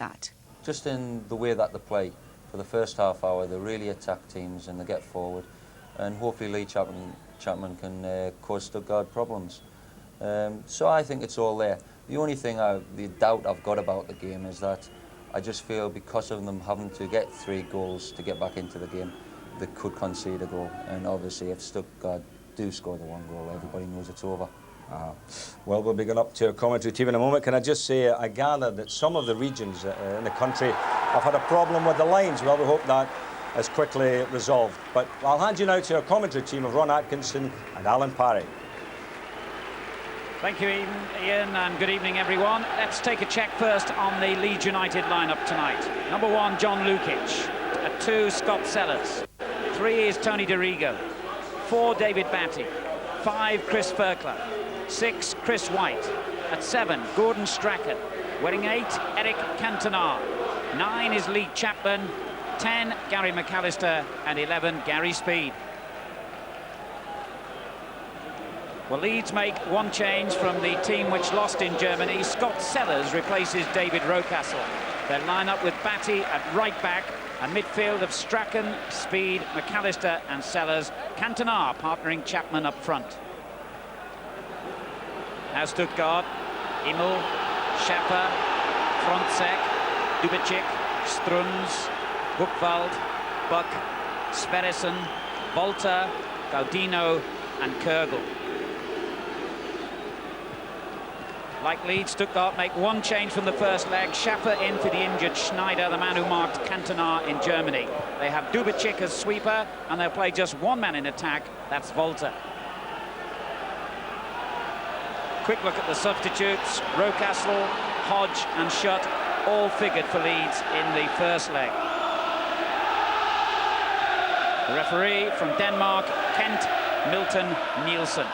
Stuttgart. Just in the way that they play. For the first half hour, they really attack teams and they get forward. And hopefully Lee Chapman can cause Stuttgart problems. So I think it's all there. The only thing, the doubt I've got about the game is that I just feel because of them having to get 3 goals to get back into the game, they could concede a goal. And obviously if Stuttgart do score the 1 goal, everybody knows it's over. Well, we'll be going up to our commentary team in a moment. Can I just say, I gather that some of the regions in the country have had a problem with the lines. Well, we hope that is quickly resolved. But I'll hand you now to our commentary team of Ron Atkinson and Alan Parry. Thank you, Ian, and good evening, everyone. Let's take a check first on the Leeds United lineup tonight. Number 1, John Lukic. At 2, Scott Sellers. 3 is Tony DeRigo. 4, David Batty. 5, Chris Ferkler. 6, Chris White. At 7, Gordon Strachan. Wearing 8, Eric Cantona. 9 is Lee Chapman. 10, Gary McAllister. And 11, Gary Speed. Well, Leeds make 1 change from the team which lost in Germany. Scott Sellers replaces David Rocastle. Their lineup with Batty at right back, a midfield of Strachan, Speed, McAllister and Sellers. Cantona partnering Chapman up front. Now Stuttgart, Immel, Schaffer, Frontsek, Dubicic, Struns, Buchwald, Buck, Sverrisson, Volta, Gaudino and Kurgel. Like Leeds, Stuttgart make 1 change from the first leg. Schaffer in for the injured Schneider, the man who marked Cantona in Germany. They have Dubicic as sweeper, and they'll play just 1 man in attack. That's Volta. Quick look at the substitutes. Rocastle, Hodge and Schutt all figured for Leeds in the first leg. The referee from Denmark, Kent Milton Nielsen.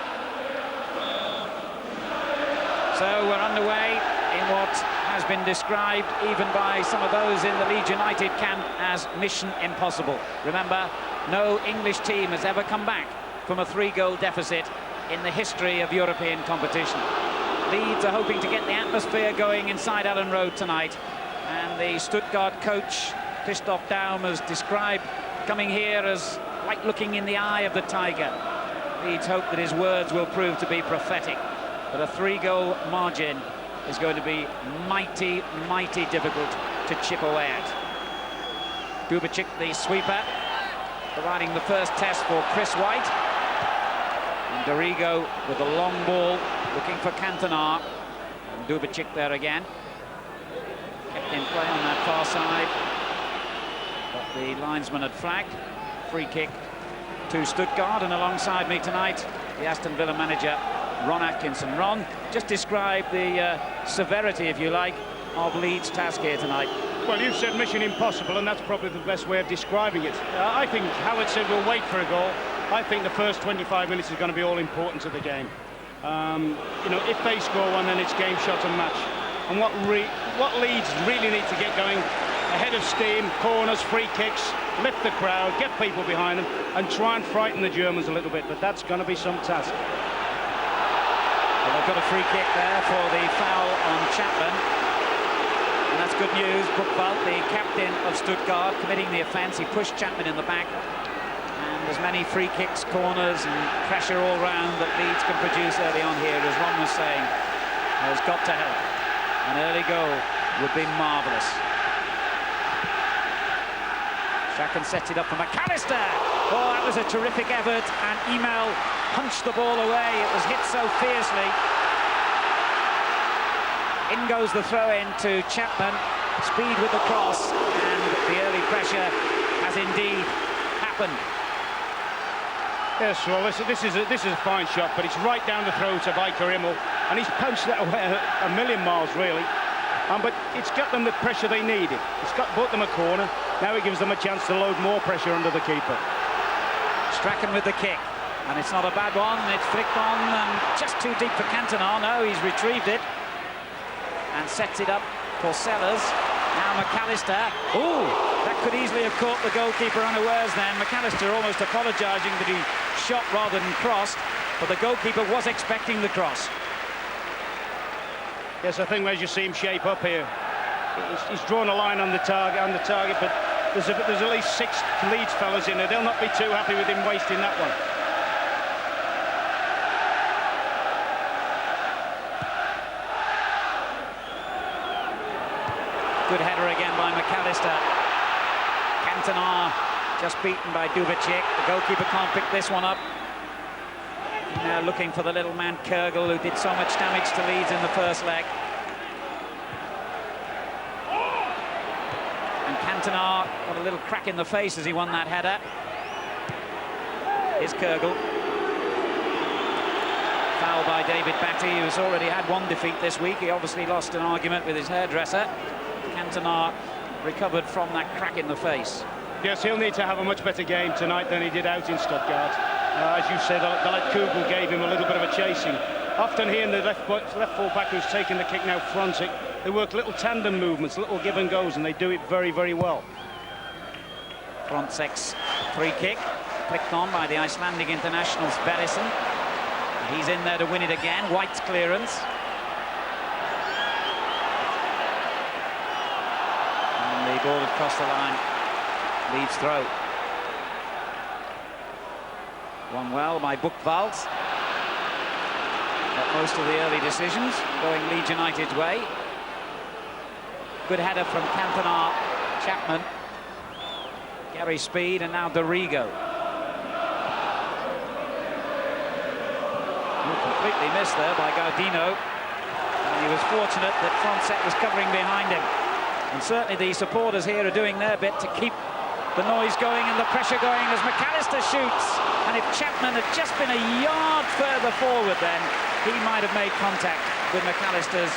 So we're underway in what has been described even by some of those in the Leeds United camp as mission impossible. Remember, no English team has ever come back from a 3-goal deficit in the history of European competition. Leeds are hoping to get the atmosphere going inside Allen Road tonight, and the Stuttgart coach Christoph Daum has described coming here as like looking in the eye of the tiger. Leeds hope that his words will prove to be prophetic. But a 3-goal margin is going to be mighty, mighty difficult to chip away at. Dubicic, the sweeper, providing the first test for Chris White. And DeRigo with the long ball, looking for Cantona. And Dubicic there again. Kept in play on that far side. But the linesman had flagged. Free kick to Stuttgart, and alongside me tonight, the Aston Villa manager, Ron Atkinson. Ron, just describe the severity, if you like, of Leeds' task here tonight. Well, you've said mission impossible, and that's probably the best way of describing it. I think Howard said we'll wait for a goal. I think the first 25 minutes is going to be all important to the game. You know, if they score 1, then it's game, shot and match. And what Leeds really need to get going, ahead of steam, corners, free kicks, lift the crowd, get people behind them, and try and frighten the Germans a little bit. But that's going to be some task. Well, they've got a free kick there for the foul on Chapman. And that's good news. Buchwald, the captain of Stuttgart, committing the offence. He pushed Chapman in the back. And as many free kicks, corners and pressure all round that Leeds can produce early on here, as Ron was saying, has got to help. An early goal would be marvellous. Strachan sets it up for McAllister. Oh, that was a terrific effort, and Email punched the ball away. It was hit so fiercely. In goes the throw-in to Chapman. Speed with the cross, and the early pressure has indeed happened. Yes, well, this is a fine shot, but it's right down the throat of Iker Immel, and he's punched that away a million miles, really. But it's got them the pressure they needed. It's bought them a corner. Now it gives them a chance to load more pressure under the keeper. Strachan with the kick, and it's not a bad one. It's flicked on and just too deep for Cantona. No, he's retrieved it and sets it up for Sellers. Now McAllister. Ooh, that could easily have caught the goalkeeper unawares then. McAllister almost apologising that he shot rather than crossed, but the goalkeeper was expecting the cross. Yes, I think as you see him shape up here, He's drawn a line on the target, but there's at least 6 Leeds fellas in there. They'll not be too happy with him wasting that one. Good header again by McAllister. Cantona just beaten by Dubicic. The goalkeeper can't pick this one up. Now looking for the little man Kergel, who did so much damage to Leeds in the first leg. And Cantona got a little crack in the face as he won that header. Here's Kergel. Foul by David Batty, who's already had one defeat this week. He obviously lost an argument with his hairdresser. Cantona recovered from that crack in the face. Yes, he'll need to have a much better game tonight than he did out in Stuttgart. As you said, the lad Kugel gave him a little bit of a chasing. Often he and the left full back who's taking the kick now, Frantic, they work little tandem movements, little give and goes, and they do it very, very well. Frontsek's free kick, flicked on by the Icelandic international Sverrisson. He's in there to win it again. White's clearance. And the ball across the line. Leeds throw. Won well by Buchwald. Got most of the early decisions going Leeds United's way. Good header from Cantona, Chapman, Gary Speed, and now Dorigo. Completely missed there by Gaudino. And he was fortunate that Frontset was covering behind him. And certainly the supporters here are doing their bit to keep the noise going and the pressure going as McAllister shoots. And if Chapman had just been a yard further forward, then he might have made contact with McAllister's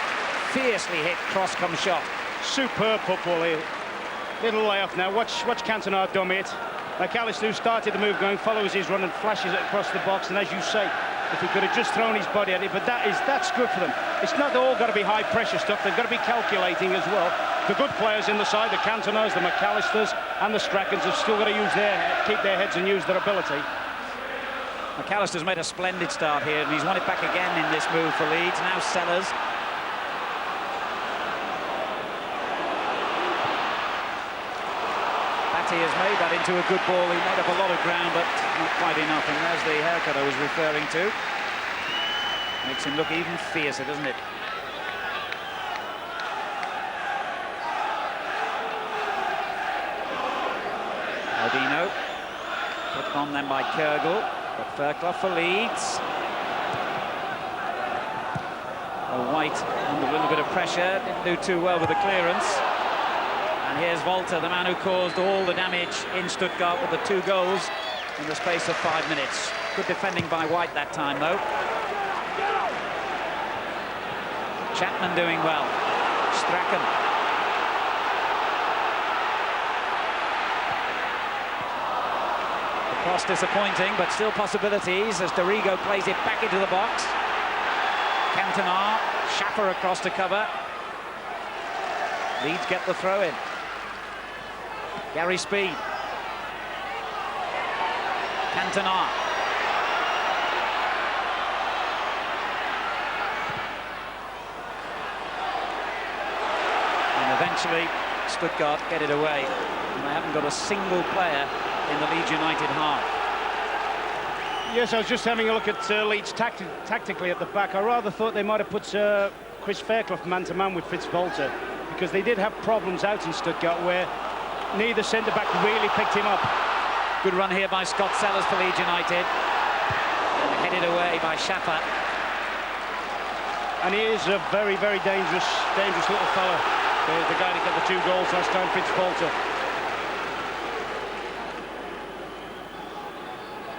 fiercely hit cross-come shot. Superb football here. Little layoff now. Watch Cantona dummy it. McAllister, who started the move going, follows his run and flashes it across the box. And as you say, if he could have just thrown his body at it, but that's good for them. It's not all got to be high pressure stuff. They've got to be calculating as well. The good players in the side, the Cantonas, the McAllisters, and the Strackens have still got to keep their heads and use their ability. McAllister's made a splendid start here, and he's won it back again in this move for Leeds. Now Sellers. Batty has made that into a good ball. He made up a lot of ground, but not quite enough. And there's the haircut I was referring to. Makes him look even fiercer, doesn't it? Odino. Put on then by Kergel. But Fairclough for Leeds. White under a little bit of pressure. Didn't do too well with the clearance. And here's Walter, the man who caused all the damage in Stuttgart with the 2 goals in the space of 5 minutes. Good defending by White that time, though. Chapman doing well. Strachan. The cross disappointing, but still possibilities as Dorigo plays it back into the box. Cantona, Schaffer across to cover. Leeds get the throw in. Gary Speed. Cantona. And eventually Stuttgart get it away. And they haven't got a single player in the Leeds United half. Yes, I was just having a look at Leeds tactically at the back. I rather thought they might have put Chris Fairclough man-to-man with Fitzbolter, because they did have problems out in Stuttgart where neither centre-back really picked him up. Good run here by Scott Sellers for Leeds United. And headed away by Schaffer. And he is a very, very dangerous little fella. The guy that got the 2 goals last time, Fitzbolter.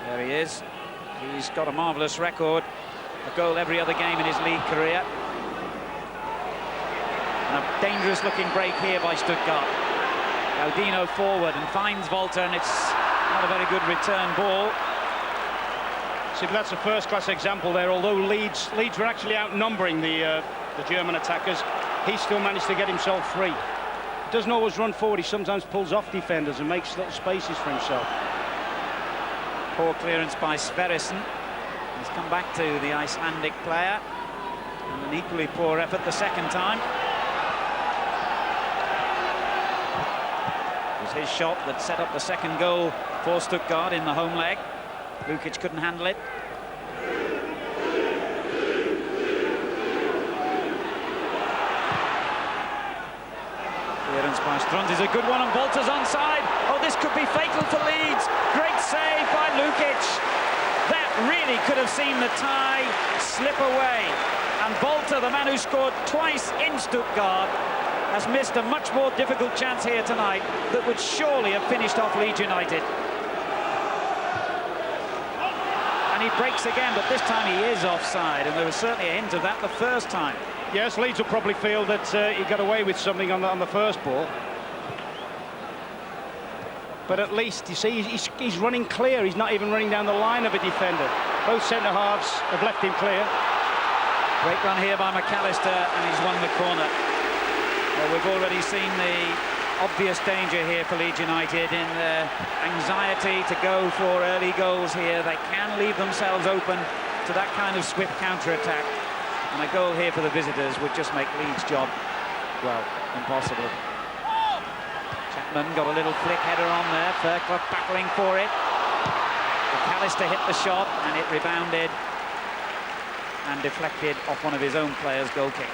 There he is. He's got a marvellous record. A goal every other game in his league career. And a dangerous-looking break here by Stuttgart. Gaudino forward and finds Walter, and it's not a very good return ball. See, but that's a first-class example there. Although Leeds were actually outnumbering the German attackers, he still managed to get himself free. He doesn't always run forward. He sometimes pulls off defenders and makes little spaces for himself. Poor clearance by Sverrisson. He's come back to the Icelandic player. And an equally poor effort the second time. was his shot that set up the second goal for Stuttgart in the home leg. Lukic couldn't handle it. Clearance by Strunz is a good one, and Bolter's onside. Oh, this could be fatal for Leeds. Great save by Lukic. That really could have seen the tie slip away. And Bolter, the man who scored twice in Stuttgart, has missed a much more difficult chance here tonight that would surely have finished off Leeds United. And he breaks again, but this time he is offside, and there was certainly a hint of that the first time. Yes, Leeds will probably feel that he got away with something on the first ball. But at least, you see, he's running clear. He's not even running down the line of a defender. Both centre-halves have left him clear. Great run here by McAllister, and he's won the corner. Well, we've already seen the obvious danger here for Leeds United in their anxiety to go for early goals here. They can leave themselves open to that kind of swift counter-attack. And a goal here for the visitors would just make Leeds' job, well, impossible. Chapman got a little flick header on there. Fairclough battling for it. McAllister hit the shot, and it rebounded and deflected off one of his own players' goal kick.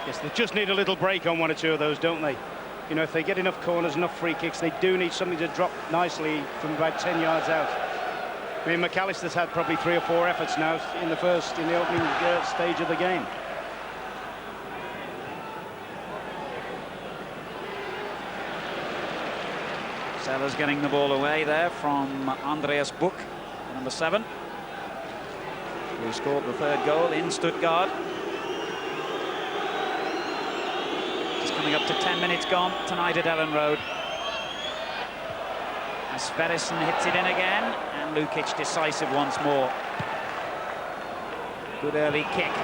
Yes, they just need a little break on one or two of those, don't they? You know, if they get enough corners, enough free kicks, they do need something to drop nicely from about 10 yards out. I mean, McAllister's had probably 3 or 4 efforts now in the opening stage of the game. Sellers getting the ball away there from Andreas Buch, number 7, who scored the third goal in Stuttgart. Just coming up to 10 minutes gone tonight at Ellen Road. As Sverrisson hits it in again, and Lukic decisive once more. Good early kick.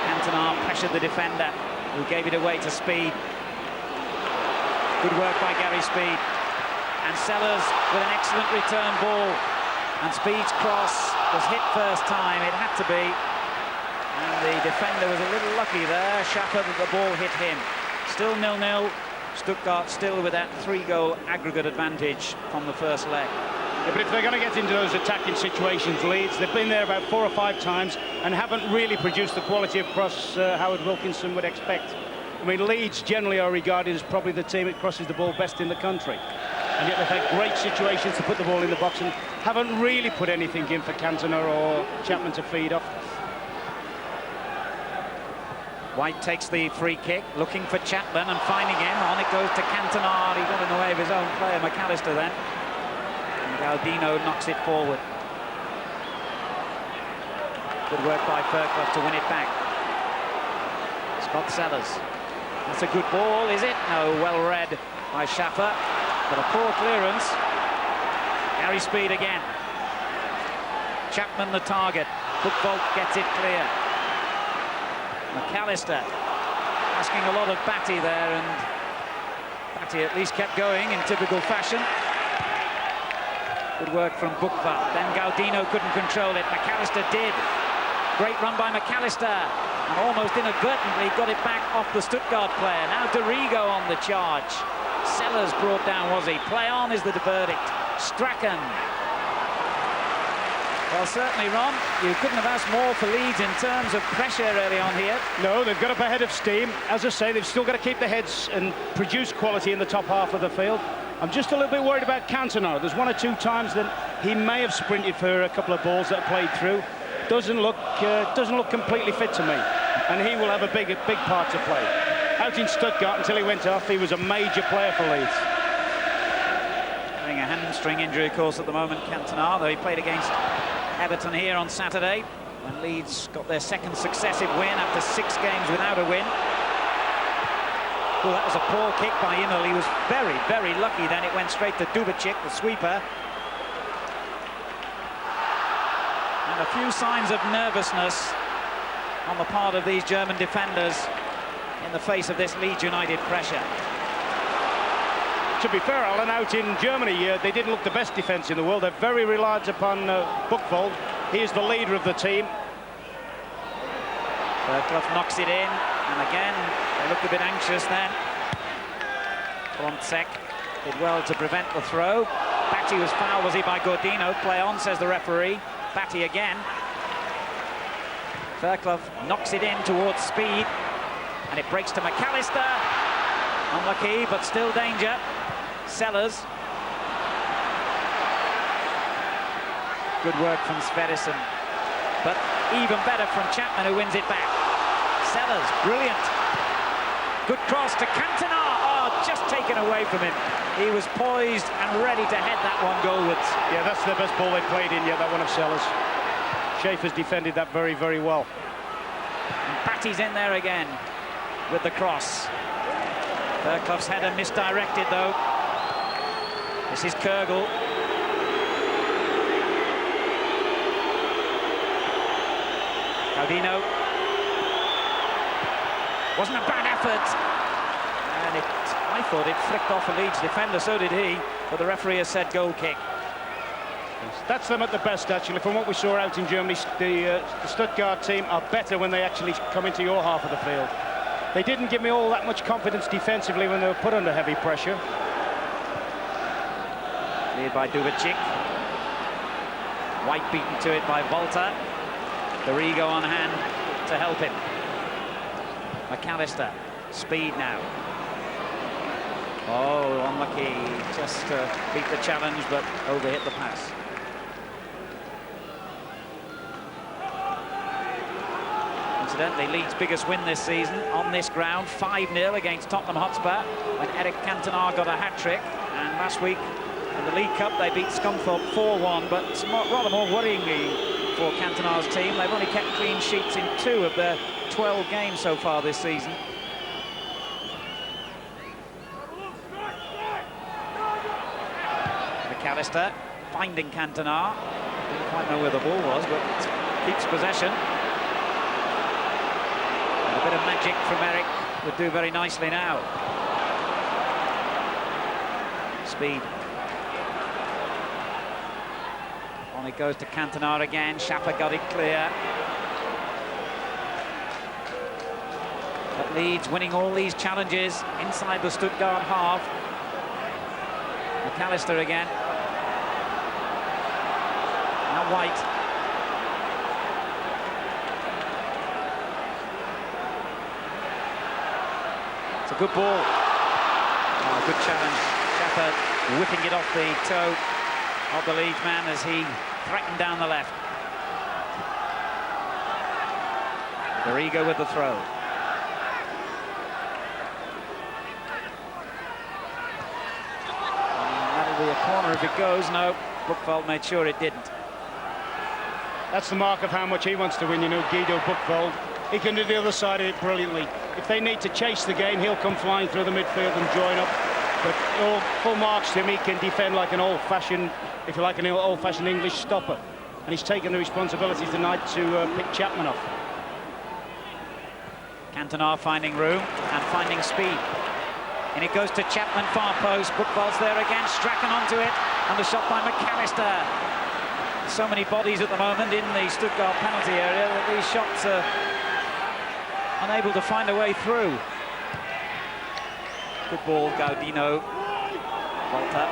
Cantona pressured the defender, who gave it away to Speed. Good work by Gary Speed. And Sellers with an excellent return ball. And Speed's cross was hit first time, it had to be. And the defender was a little lucky there, Schaffer, that the ball hit him. Still 0-0. Stuttgart still with that 3-goal aggregate advantage from the first leg. Yeah, but if they're going to get into those attacking situations, Leeds, they've been there about 4 or 5 times and haven't really produced the quality of cross Howard Wilkinson would expect. I mean, Leeds generally are regarded as probably the team that crosses the ball best in the country. And yet they've had great situations to put the ball in the box and haven't really put anything in for Cantona or Chapman to feed off. White takes the free kick, looking for Chapman and finding him. On it goes to Cantona. He got in the way of his own player, McAllister, then. And Galdino knocks it forward. Good work by Fairclough to win it back. Scott Sellers. That's a good ball, is it? No, well read by Schaffer. But a poor clearance. Gary Speed again. Chapman the target. Buchwald gets it clear. McAllister asking a lot of Batty there, and Batty at least kept going in typical fashion. Good work from Buchwald. Then Galdino couldn't control it. McAllister did. Great run by McAllister, and almost inadvertently got it back off the Stuttgart player. Now Dorigo on the charge. Sellers brought down, was he? Play on is the verdict. Strachan. Well, certainly, Ron, you couldn't have asked more for Leeds in terms of pressure early on here. No, they've got up ahead of steam. As I say, they've still got to keep their heads and produce quality in the top half of the field. I'm just a little bit worried about Cantona. There's 1 or 2 times that he may have sprinted for a couple of balls that are played through. Doesn't look completely fit to me, and he will have a big part to play. Out in Stuttgart until he went off, he was a major player for Leeds. Having a hamstring injury, of course, at the moment, Cantona, though he played against Everton here on Saturday when Leeds got their 2nd successive win after 6 games without a win. Oh, that was a poor kick by Imel. He was very, very lucky then. It went straight to Dubicic, the sweeper. And a few signs of nervousness on the part of these German defenders in the face of this Leeds United pressure. To be fair, Alan, out in Germany, they didn't look the best defence in the world. They're very reliant upon Buchwald. He is the leader of the team. Fairclough knocks it in, and again, they looked a bit anxious then. Frontsek did well to prevent the throw. Batty was fouled, was he, by Gordino? Play on, says the referee. Batty again. Fairclough knocks it in towards Speed, and it breaks to McAllister. Unlucky, but still danger. Sellers. Good work from Sverrisson, but even better from Chapman, who wins it back. Sellers, brilliant. Good cross to Cantona. Oh, just taken away from him. He was poised and ready to head that one goalwards. Yeah, that's the best ball they played in yet, that one of Sellers. Schaefer's defended that very, very well. And Batty's in there again with the cross. Fairclough's header misdirected, though. This is Kurgel. Gaudino. Wasn't a bad effort. And I thought it flicked off a Leeds defender, so did he. But the referee has said goal kick. That's them at the best, actually. From what we saw out in Germany, the Stuttgart team are better when they actually come into your half of the field. They didn't give me all that much confidence defensively when they were put under heavy pressure. Cleared by Dubicic. White beaten to it by Volta. Dorigo on hand to help him. McAllister. Speed now. Oh, unlucky. Just beat the challenge, but overhit the pass. Incidentally, Leeds' biggest win this season on this ground, 5-0 against Tottenham Hotspur, when Eric Cantona got a hat-trick. And last week in the League Cup, they beat Scunthorpe 4-1, but rather more worryingly for Cantona's team, they've only kept clean sheets in 2 of their 12 games so far this season. McAllister finding Cantona. Didn't quite know where the ball was, but keeps possession. And a bit of magic from Eric would do very nicely now. Speed. On it goes to Cantona again. Schaffer got it clear. But Leeds winning all these challenges inside the Stuttgart half. McAllister again. Now White. It's a good ball. Oh, good challenge. Schaffer whipping it off the toe of the Leeds man as he threatened down the left. Dorigo with the throw. That'll be a corner if it goes. No, Buchwald made sure it didn't. That's the mark of how much he wants to win, you know, Guido Buchwald. He can do the other side of it brilliantly. If they need to chase the game, he'll come flying through the midfield and join up. But all full marks to him, he can defend like an old-fashioned, if you like, an old-fashioned English stopper. And he's taken the responsibility tonight to pick Chapman off. Cantona finding room and finding speed. And it goes to Chapman, far post. Buchwald's there again, Strachan onto it, and the shot by McAllister. So many bodies at the moment in the Stuttgart penalty area that these shots are unable to find a way through. Good ball, Gaudino. Volta.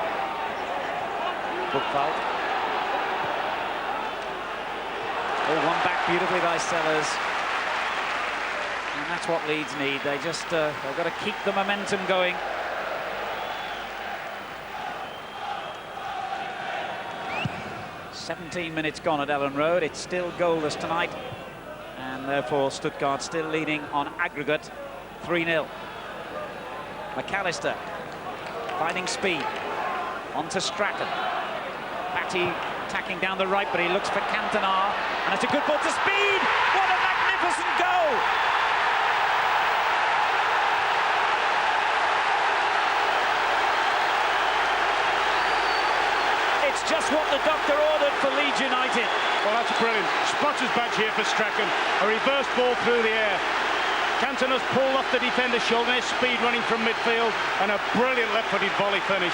Buchwald. Oh, one back beautifully by Sellers. And that's what Leeds need. They just, they've got to keep the momentum going. "17 minutes gone at Ellen Road. It's still goalless tonight, and therefore Stuttgart still leading on aggregate 3-0. McAllister finding speed onto Strachan. Batty attacking down the right, but he looks for Cantona, and it's a good ball to Speed. What a magnificent goal! It's just what the doctor ordered for Leeds United. Well, that's brilliant. Spotter's badge here for Strachan. A reverse ball through the air. Cantona's pulled off the defender's shoulder. Speed running from midfield, and a brilliant left-footed volley finish.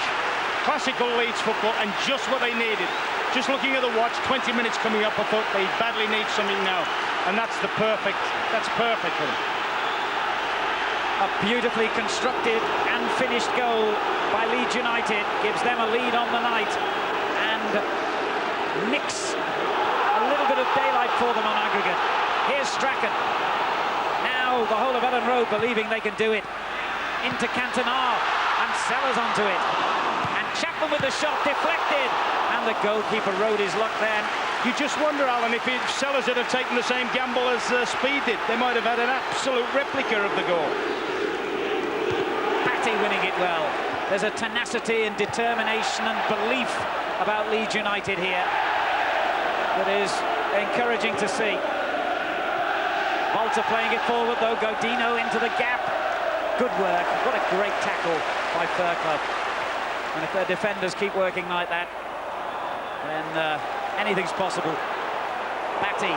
Classical Leeds football, and just what they needed. Just looking at the watch, 20 minutes coming up, I thought they badly need something now. and that's perfect for them. A beautifully constructed and finished goal by Leeds United gives them a lead on the night and nicks a little bit of daylight for them on aggregate. Here's Strachan. Now the whole of Ellen Road believing they can do it. Into Cantona, and Sellers onto it. And Chapman with the shot deflected, and the goalkeeper rode his luck then. You just wonder, Alan, if Sellers had taken the same gamble as Speed did, they might have had an absolute replica of the goal. Batty winning it well. There's a tenacity and determination and belief about Leeds United here that is encouraging to see. Volta playing it forward though, Godino into the gap. Good work, what a great tackle by Fairclough. And if their defenders keep working like that, then anything's possible. Batty.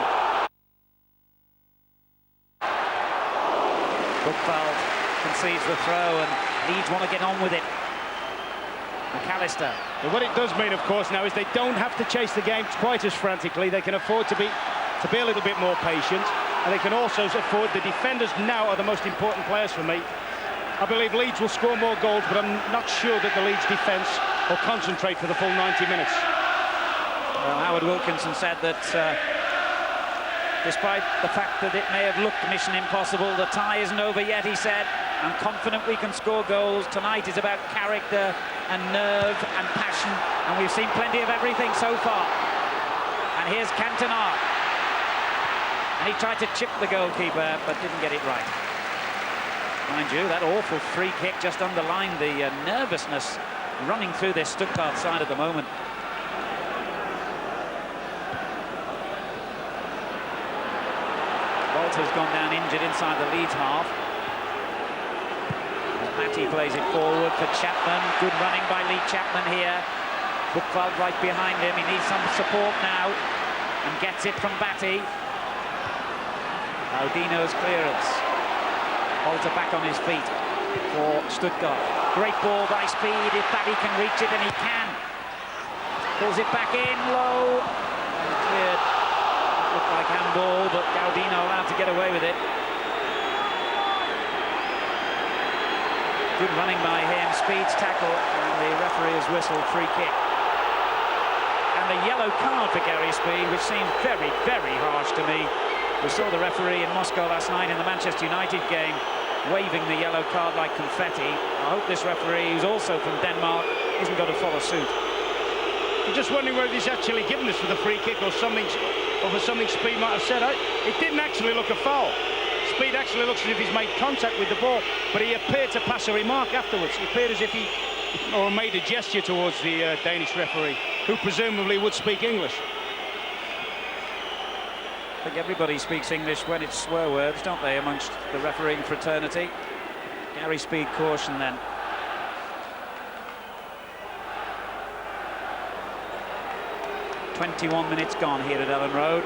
Buchwald concedes the throw and Leeds want to get on with it. McAllister. Well, what it does mean, of course, now is they don't have to chase the game quite as frantically. They can afford to be a little bit more patient, and they can also afford, the defenders now are the most important players for me. I believe Leeds will score more goals, but I'm not sure that the Leeds defence will concentrate for the full 90 minutes. Well, Howard Wilkinson said that despite the fact that it may have looked mission impossible, the tie isn't over yet, he said. I'm confident we can score goals. Tonight is about character and nerve and passion, and we've seen plenty of everything so far. And here's Cantona. And he tried to chip the goalkeeper, but didn't get it right. Mind you, that awful free kick just underlined the nervousness running through this Stuttgart side at the moment. Walter's gone down injured inside the Leeds half. Matty plays it forward for Chapman. Good running by Lee Chapman here. Buchwald right behind him. He needs some support now and gets it from Batty. Aldino's clearance. Walter back on his feet for Stuttgart. Great ball by Speed, if Batty can reach it, and he can. Pulls it back in, low, and cleared. Looked like handball, but Gaudino allowed to get away with it. Good running by him, Speed's tackle, and the referee has whistled free kick. And a yellow card for Gary Speed, which seemed very, very harsh to me. We saw the referee in Moscow last night in the Manchester United game waving the yellow card like confetti. I hope this referee, who's also from Denmark, isn't going to follow suit. You're just wondering whether he's actually given this for the free kick or something, or for something Speed might have said. It didn't actually look a foul. Speed actually looks as if he's made contact with the ball, but he appeared to pass a remark afterwards. He appeared as if he made a gesture towards the Danish referee, who presumably would speak English. I think everybody speaks English when it's swear words, don't they, amongst the refereeing fraternity. Gary Speed caution then. "21 minutes gone here at Ellen Road.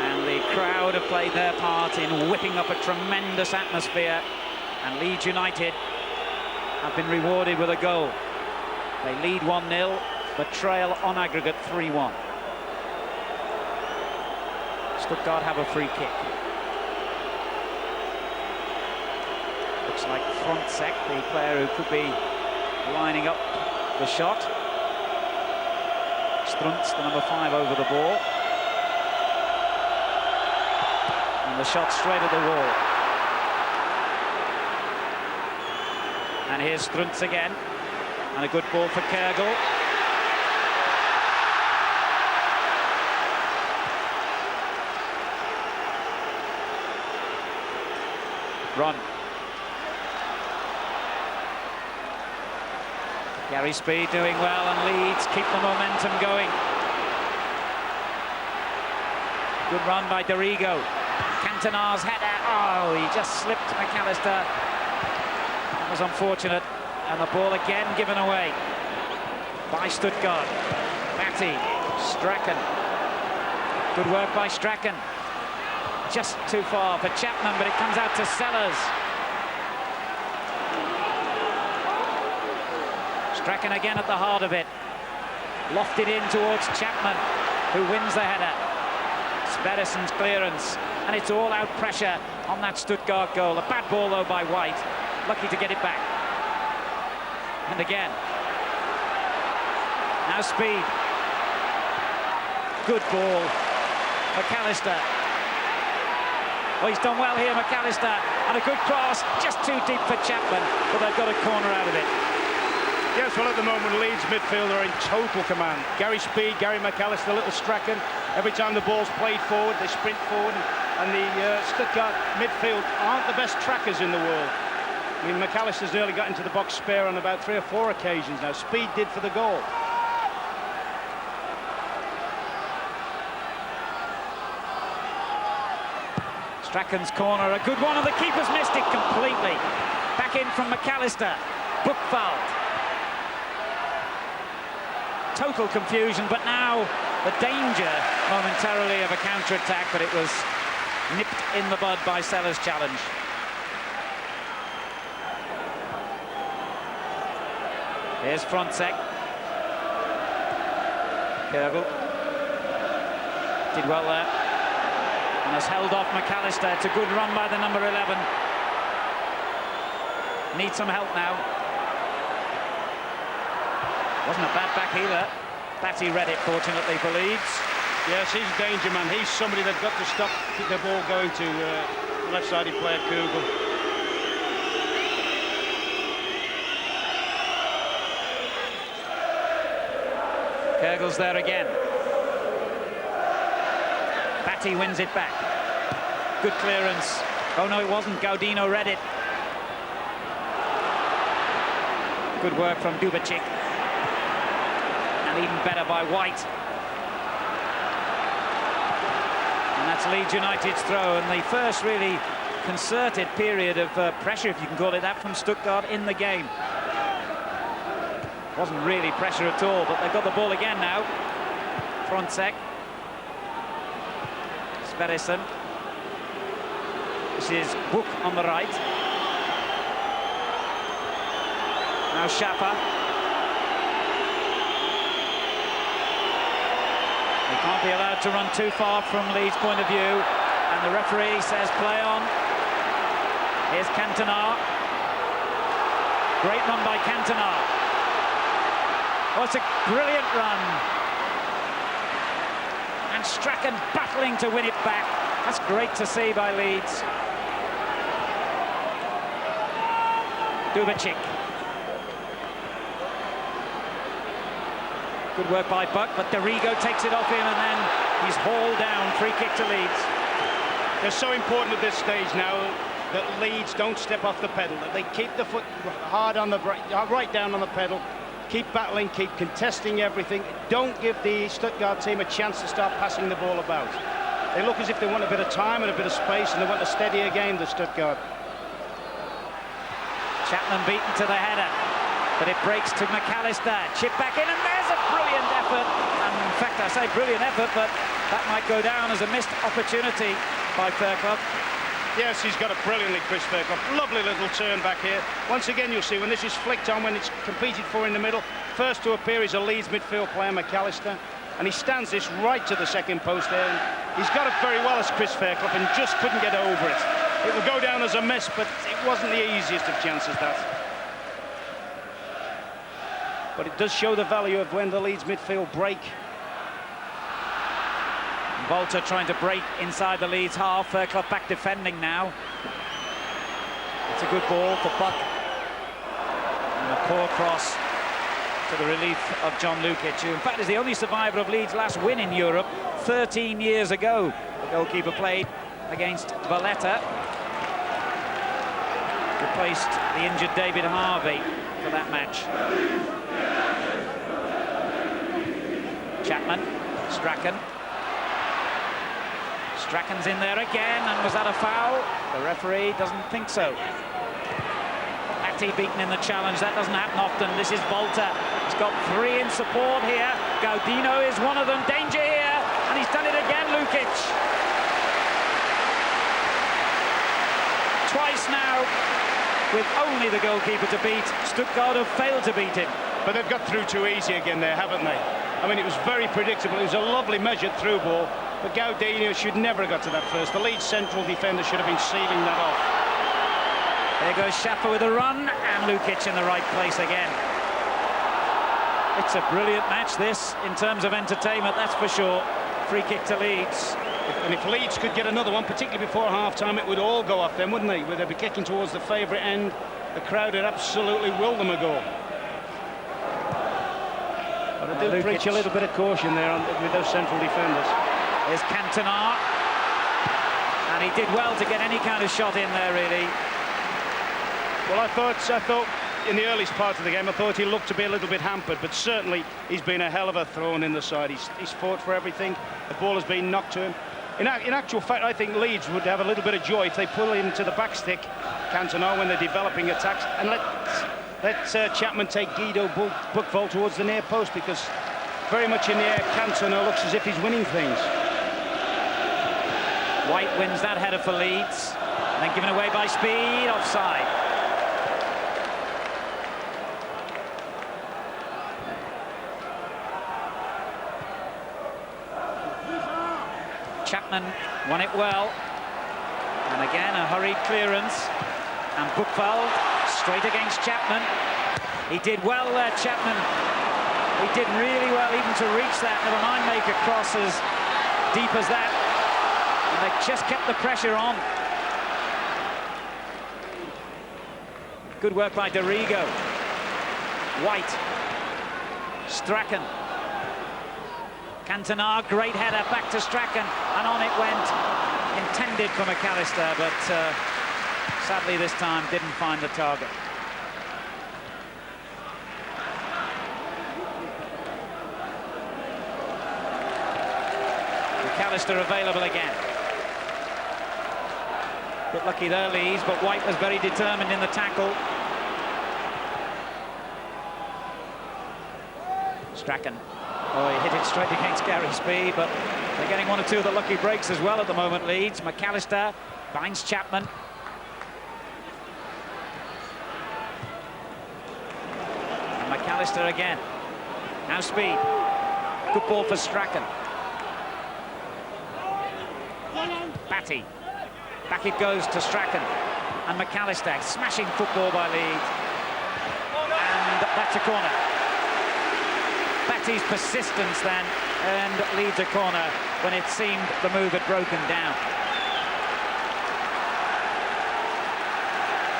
And the crowd have played their part in whipping up a tremendous atmosphere. And Leeds United have been rewarded with a goal. They lead 1-0, but trail on aggregate 3-1. Stuttgart have a free kick. Looks like Frontsek, the player who could be lining up the shot. Struntz, the number 5, over the ball. And the shot straight at the wall. And here's Struntz again. And a good ball for Kergel. Run. Gary Speed doing well, and Leeds keep the momentum going. Good run by Dorigo. Cantona's header. Oh, he just slipped McAllister. That was unfortunate. And the ball again given away by Stuttgart. Batty, Strachan. Good work by Strachan. Just too far for Chapman, but it comes out to Sellers. Strachan again at the heart of it. Lofted in towards Chapman, who wins the header. Sverrison's clearance, and it's all-out pressure on that Stuttgart goal. A bad ball, though, by White. Lucky to get it back. And again. Now speed. Good ball. McAllister. Oh, he's done well here, McAllister. And a good cross, just too deep for Chapman, but they've got a corner out of it. Yes, well, at the moment, Leeds midfield are in total command. Gary Speed, Gary McAllister, little Strachan. Every time the ball's played forward, they sprint forward. And the Stuttgart midfield aren't the best trackers in the world. I mean, McAllister's nearly got into the box spare on about 3 or 4 occasions now. Speed did for the goal. Strachan's corner, a good one, and the keeper's missed it completely. Back in from McAllister. Book fouled. Total confusion, but now the danger momentarily of a counter-attack, but it was nipped in the bud by Sellers' challenge. Here's Frontsek. Kergel did well there and has held off McAllister. It's a good run by the number 11. Needs some help now. Wasn't a bad back either. Batty read it, fortunately, for Leeds. Yes, he's a danger man. He's somebody they've got to stop the ball going to left-sided player Kugel. Kergel's there again. Batty wins it back. Good clearance. Oh no, it wasn't. Gaudino read it. Good work from Dubicic. And even better by White. And that's Leeds United's throw, and the first really concerted period of pressure, if you can call it that, from Stuttgart in the game. Wasn't really pressure at all, but they've got the ball again now. Frontsek. Sverrisson. This is Book on the right. Now Schaffer. They can't be allowed to run too far from Leeds' point of view, and the referee says play on. Here's Cantona. Great run by Cantona. Oh, it's a brilliant run. And Strachan battling to win it back. That's great to see by Leeds. Dubicic. Good work by Buck, but Dorigo takes it off him, and then he's hauled down. Free kick to Leeds. They're so important at this stage now that Leeds don't step off the pedal, that they keep the foot hard on the right down on the pedal, keep battling, keep contesting everything. Don't give the Stuttgart team a chance to start passing the ball about. They look as if they want a bit of time and a bit of space, and they want a steadier game, the Stuttgart. Chapman beaten to the header, but it breaks to McAllister. Chip back in, and there's a brilliant effort. And in fact, I say brilliant effort, but that might go down as a missed opportunity by Fairclough. Yes, he's got it brilliantly, Chris Fairclough. Lovely little turn back here. Once again, you'll see when this is flicked on, when it's competed for in the middle. First to appear is a Leeds midfield player, McAllister, and he stands this right to the second post there. And he's got it very well as Chris Fairclough, and just couldn't get over it. It will go down as a miss, but it wasn't the easiest of chances, that. But it does show the value of when the Leeds midfield break. Volta trying to break inside the Leeds half. Fairclough back defending now. It's a good ball for Buck. And a poor cross to the relief of John Lukic, who in fact is the only survivor of Leeds' last win in Europe 13 years ago. The goalkeeper played against Valletta. Replaced the injured David Harvey for that match. Chapman, Strachan. Strachan's in there again, and was that a foul? The referee doesn't think so. Batty beaten in the challenge. That doesn't happen often. This is Volta. He's got 3 in support here. Gaudino is one of them. Danger here, and he's done it again, Lukic. Twice now, with only the goalkeeper to beat. Stuttgart have failed to beat him. But they've got through too easy again there, haven't they? I mean, it was very predictable. It was a lovely measured through ball. But Gaudinho should never have got to that first. The Leeds central defender should have been sealing that off. There goes Schaffer with a run, and Lukic in the right place again. It's a brilliant match, this, in terms of entertainment, that's for sure. Free kick to Leeds. And if Leeds could get another one, particularly before half-time, it would all go off then, wouldn't they? They'd be kicking towards the favourite end. The crowd would absolutely will them a goal. But I do preach a little bit of caution there with those central defenders. There's Cantona. And he did well to get any kind of shot in there, really. Well, I thought in the earliest part of the game, I thought he looked to be a little bit hampered, but certainly he's been a hell of a thrown in the side. He's fought for everything. The ball has been knocked to him. In actual fact, I think Leeds would have a little bit of joy if they pull him to the back stick, Cantona, when they're developing attacks, and let Chapman take Guido Buchwald towards the near post, because very much in the air, Cantona looks as if he's winning things. White wins that header for Leeds, and then given away by Speed, offside. Chapman won it well, and again a hurried clearance, and Buchwald straight against Chapman. He did well there, Chapman. He did really well even to reach that, never mind make a cross as deep as that, and they just kept the pressure on. Good work by Dorigo. White, Strachan, Cantona, great header back to Strachan, and on it went, intended for McAllister, but sadly this time didn't find the target. McAllister available again. Bit lucky there, Leeds, but White was very determined in the tackle. Strachan. Oh, he hit it straight against Gary Speed, but they're getting one or two of the lucky breaks as well at the moment, Leeds. McAllister binds Chapman. And McAllister again. Now Speed. Good ball for Strachan. Batty. Back it goes to Strachan. And McAllister. Smashing football by Leeds. And that's a corner. Batty's persistence then earned Leeds a corner when it seemed the move had broken down.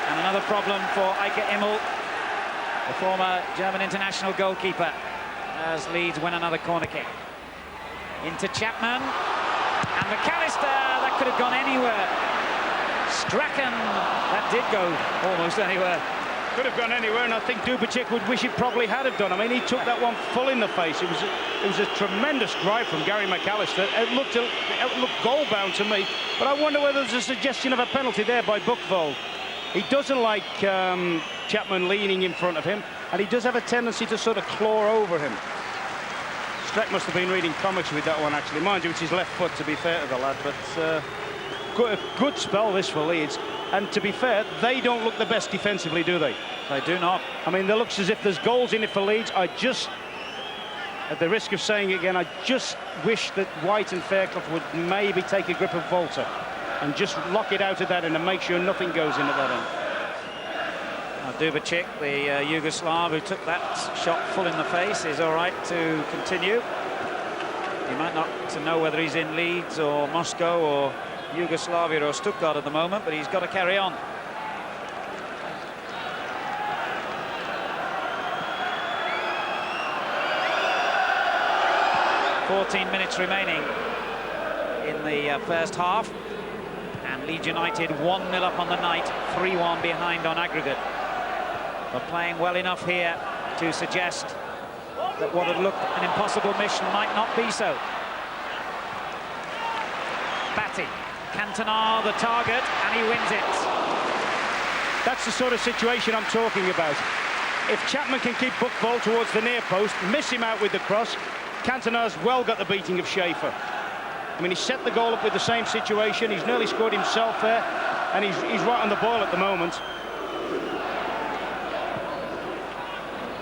And another problem for Eike Immel, the former German international goalkeeper, as Leeds win another corner kick. Into Chapman, and McAllister, that could have gone anywhere. Strachan, that did go almost anywhere. Could have gone anywhere, and I think Dubicic would wish it probably had have done. I mean, he took that one full in the face. It was a tremendous drive from Gary McAllister. It looked goal-bound to me, but I wonder whether there's a suggestion of a penalty there by Buchwald. He doesn't like Chapman leaning in front of him, and he does have a tendency to sort of claw over him. Streck must have been reading comics with that one, actually. Mind you, it's his left foot, to be fair to the lad, but good spell this for Leeds. And to be fair, they don't look the best defensively, do they? They do not. I mean, it looks as if there's goals in it for Leeds. I just, at the risk of saying it again, I just wish that White and Fairclough would maybe take a grip of Volta and just lock it out of that end and make sure nothing goes in at that end. Now, Dubicic, the Yugoslav who took that shot full in the face, is all right to continue. He might not know whether he's in Leeds or Moscow or Yugoslavia or Stuttgart at the moment, but he's got to carry on. "14 minutes remaining in the first half, and Leeds United 1-0 up on the night, 3-1 behind on aggregate. But playing well enough here to suggest that what had looked an impossible mission might not be so. Batty. Cantona the target, and he wins it. That's the sort of situation I'm talking about. If Chapman can keep Buchwald towards the near post, miss him out with the cross, Cantona's well got the beating of Schaefer. I mean, he set the goal up with the same situation. He's nearly scored himself there, and he's right on the ball at the moment.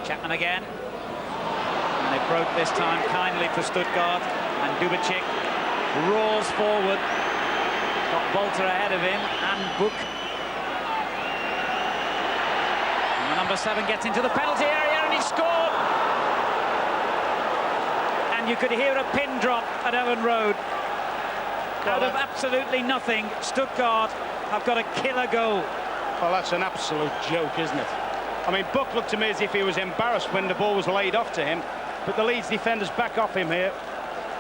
Chapman again. And they broke this time kindly for Stuttgart, and Dubicic roars forward. Got Bolter ahead of him, and Book. And the number 7 gets into the penalty area, and he scored! And you could hear a pin drop at Ellen Road. Out of absolutely nothing, Stuttgart have got a killer goal. Well, that's an absolute joke, isn't it? I mean, Buck looked to me as if he was embarrassed when the ball was laid off to him, but the Leeds defenders back off him here.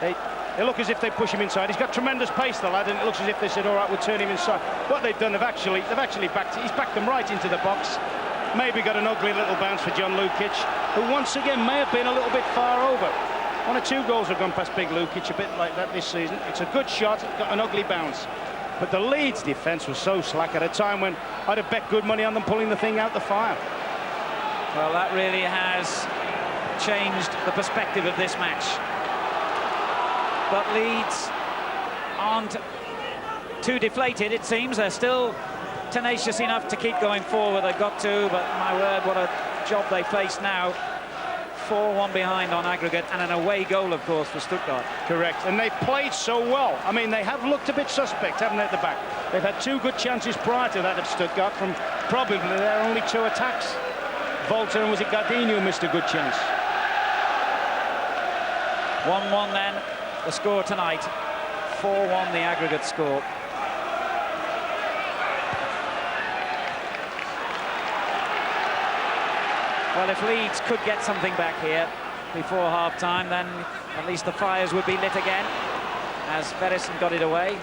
They look as if they push him inside. He's got tremendous pace, the lad, and it looks as if they said, all right, we'll turn him inside. What they've done, they've actually he's backed them right into the box. Maybe got an ugly little bounce for John Lukic, who once again may have been a little bit far over. 1 or 2 goals have gone past Big Lukic, a bit like that this season. It's a good shot, got an ugly bounce. But the Leeds defence was so slack at a time when I'd have bet good money on them pulling the thing out the fire. Well, that really has changed the perspective of this match. But Leeds aren't too deflated, it seems. They're still tenacious enough to keep going forward. They've got to, but my word, what a job they face now. 4-1 behind on aggregate, and an away goal, of course, for Stuttgart. Correct, and they've played so well. I mean, they have looked a bit suspect, haven't they, at the back? They've had 2 good chances prior to that of Stuttgart from probably their only 2 attacks. Volter and was it Gardino missed a good chance. 1-1 then, the score tonight. 4-1 the aggregate score. Well, if Leeds could get something back here before half-time, then at least the fires would be lit again, as Sverrisson got it away.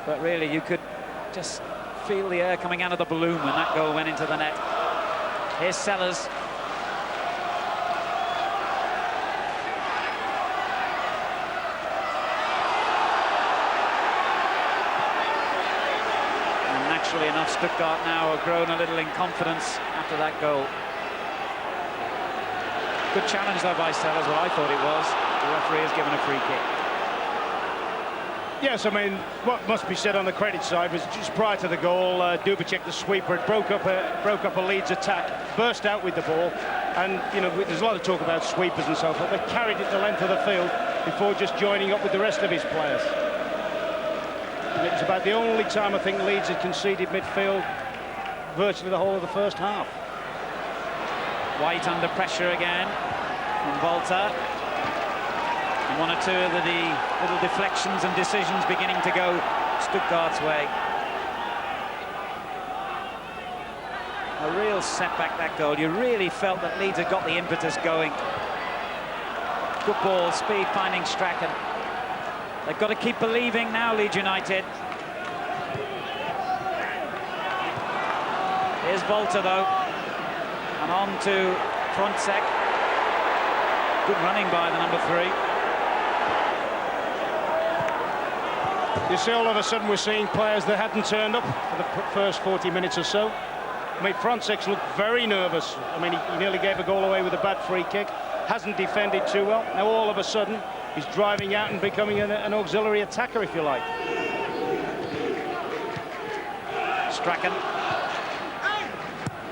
But really, you could just feel the air coming out of the balloon when that goal went into the net. Here's Sellers. Naturally enough, Stuttgart now have grown a little in confidence after that goal. Good challenge though by Sellers, well I thought it was. The referee has given a free kick. Yes, I mean, what must be said on the credit side was just prior to the goal, Dubicek, the sweeper, broke up a Leeds attack, burst out with the ball, and you know there's a lot of talk about sweepers and so forth. They carried it the length of the field before just joining up with the rest of his players. And it was about the only time I think Leeds had conceded midfield virtually the whole of the first half. White under pressure again from Volter. And 1 or 2 of the little deflections and decisions beginning to go Stuttgart's way. A real setback, that goal. You really felt that Leeds had got the impetus going. Good ball, speed finding Strachan. They've got to keep believing now, Leeds United. Here's Volter, though. And on to Frontsek. Good running by the number 3. You see, all of a sudden we're seeing players that hadn't turned up for the first 40 minutes or so. I mean, Frontsek's looked very nervous. I mean, he nearly gave a goal away with a bad free kick. Hasn't defended too well. Now all of a sudden, he's driving out and becoming an auxiliary attacker, if you like. Strachan.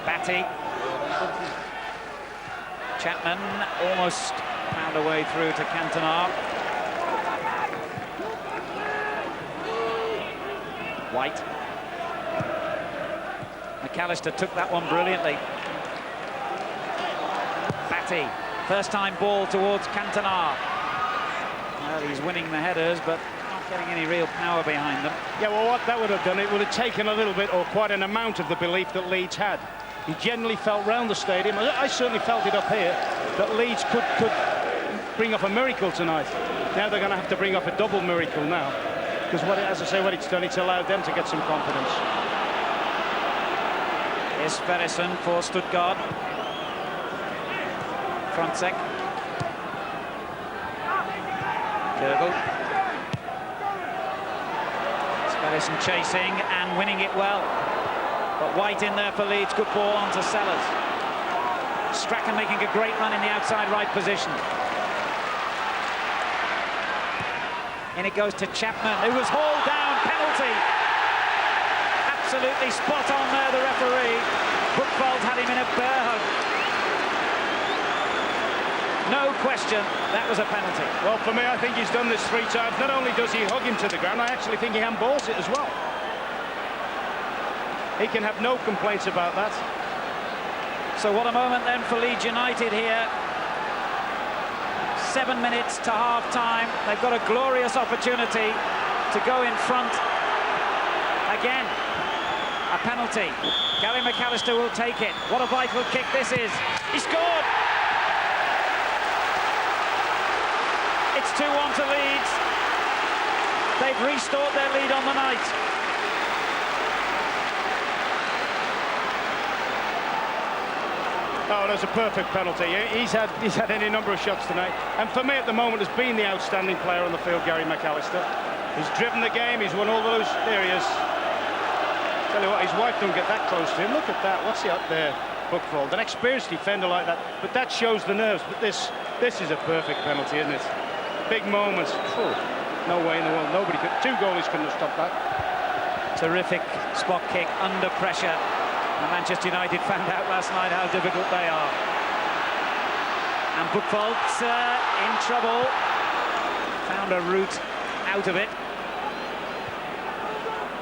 Batty. Chapman almost found a way through to Cantona. White. McAllister took that one brilliantly. Batty. First time ball towards Cantona. Well, he's winning the headers, but not getting any real power behind them. Yeah, well, what that would have done, it would have taken a little bit, or quite an amount of the belief that Leeds had. He generally felt round the stadium, I certainly felt it up here, that Leeds could bring up a miracle tonight. Now they're going to have to bring up a double miracle now. Because, as I say, what it's done, it's allowed them to get some confidence. Here's Sverrisson for Stuttgart. Frontsek. Gergel. Sverrisson chasing and winning it well. But White in there for Leeds. Good ball onto Sellers. Strachan making a great run in the outside right position. In it goes to Chapman, who was hauled down. Penalty at absolutely spot on there, the referee. Buchwald had him in a bear hug. No question, that was a penalty. Well, for me, I think he's done this 3 times. Not only does he hug him to the ground, I actually think he handballs it as well. He can have no complaints about that. So what a moment then for Leeds United here. 7 minutes to half-time. They've got a glorious opportunity to go in front again. A penalty. Gary McAllister will take it. What a vital kick this is. He scored! It's 2-1 to Leeds. They've restored their lead on the night. Oh, that's a perfect penalty. He's had any number of shots tonight. And for me at the moment has been the outstanding player on the field, Gary McAllister. He's driven the game, he's won all those areas. Tell you what, his wife don't get that close to him. Look at that, what's he up there? Buchwald, an experienced defender like that. But that shows the nerves. But this is a perfect penalty, isn't it? Big moments. No way in the world. Nobody could. 2 goalies couldn't have stopped that. Terrific spot kick under pressure. And Manchester United found out last night how difficult they are. And Buchwald in trouble. Found a route out of it.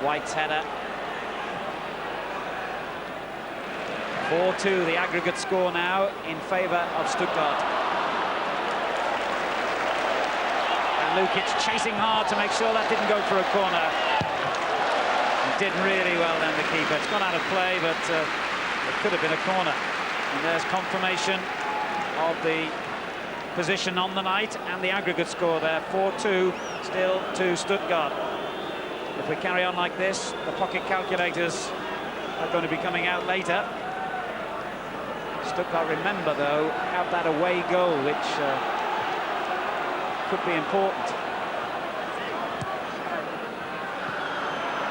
White's header. 4-2, the aggregate score now in favour of Stuttgart. And Lukic chasing hard to make sure that didn't go for a corner. He did really well then, the keeper. It's gone out of play, but it could have been a corner. And there's confirmation of the position on the night and the aggregate score there. 4-2 still to Stuttgart. If we carry on like this, the pocket calculators are going to be coming out later. Stuttgart, remember though, have that away goal, which could be important.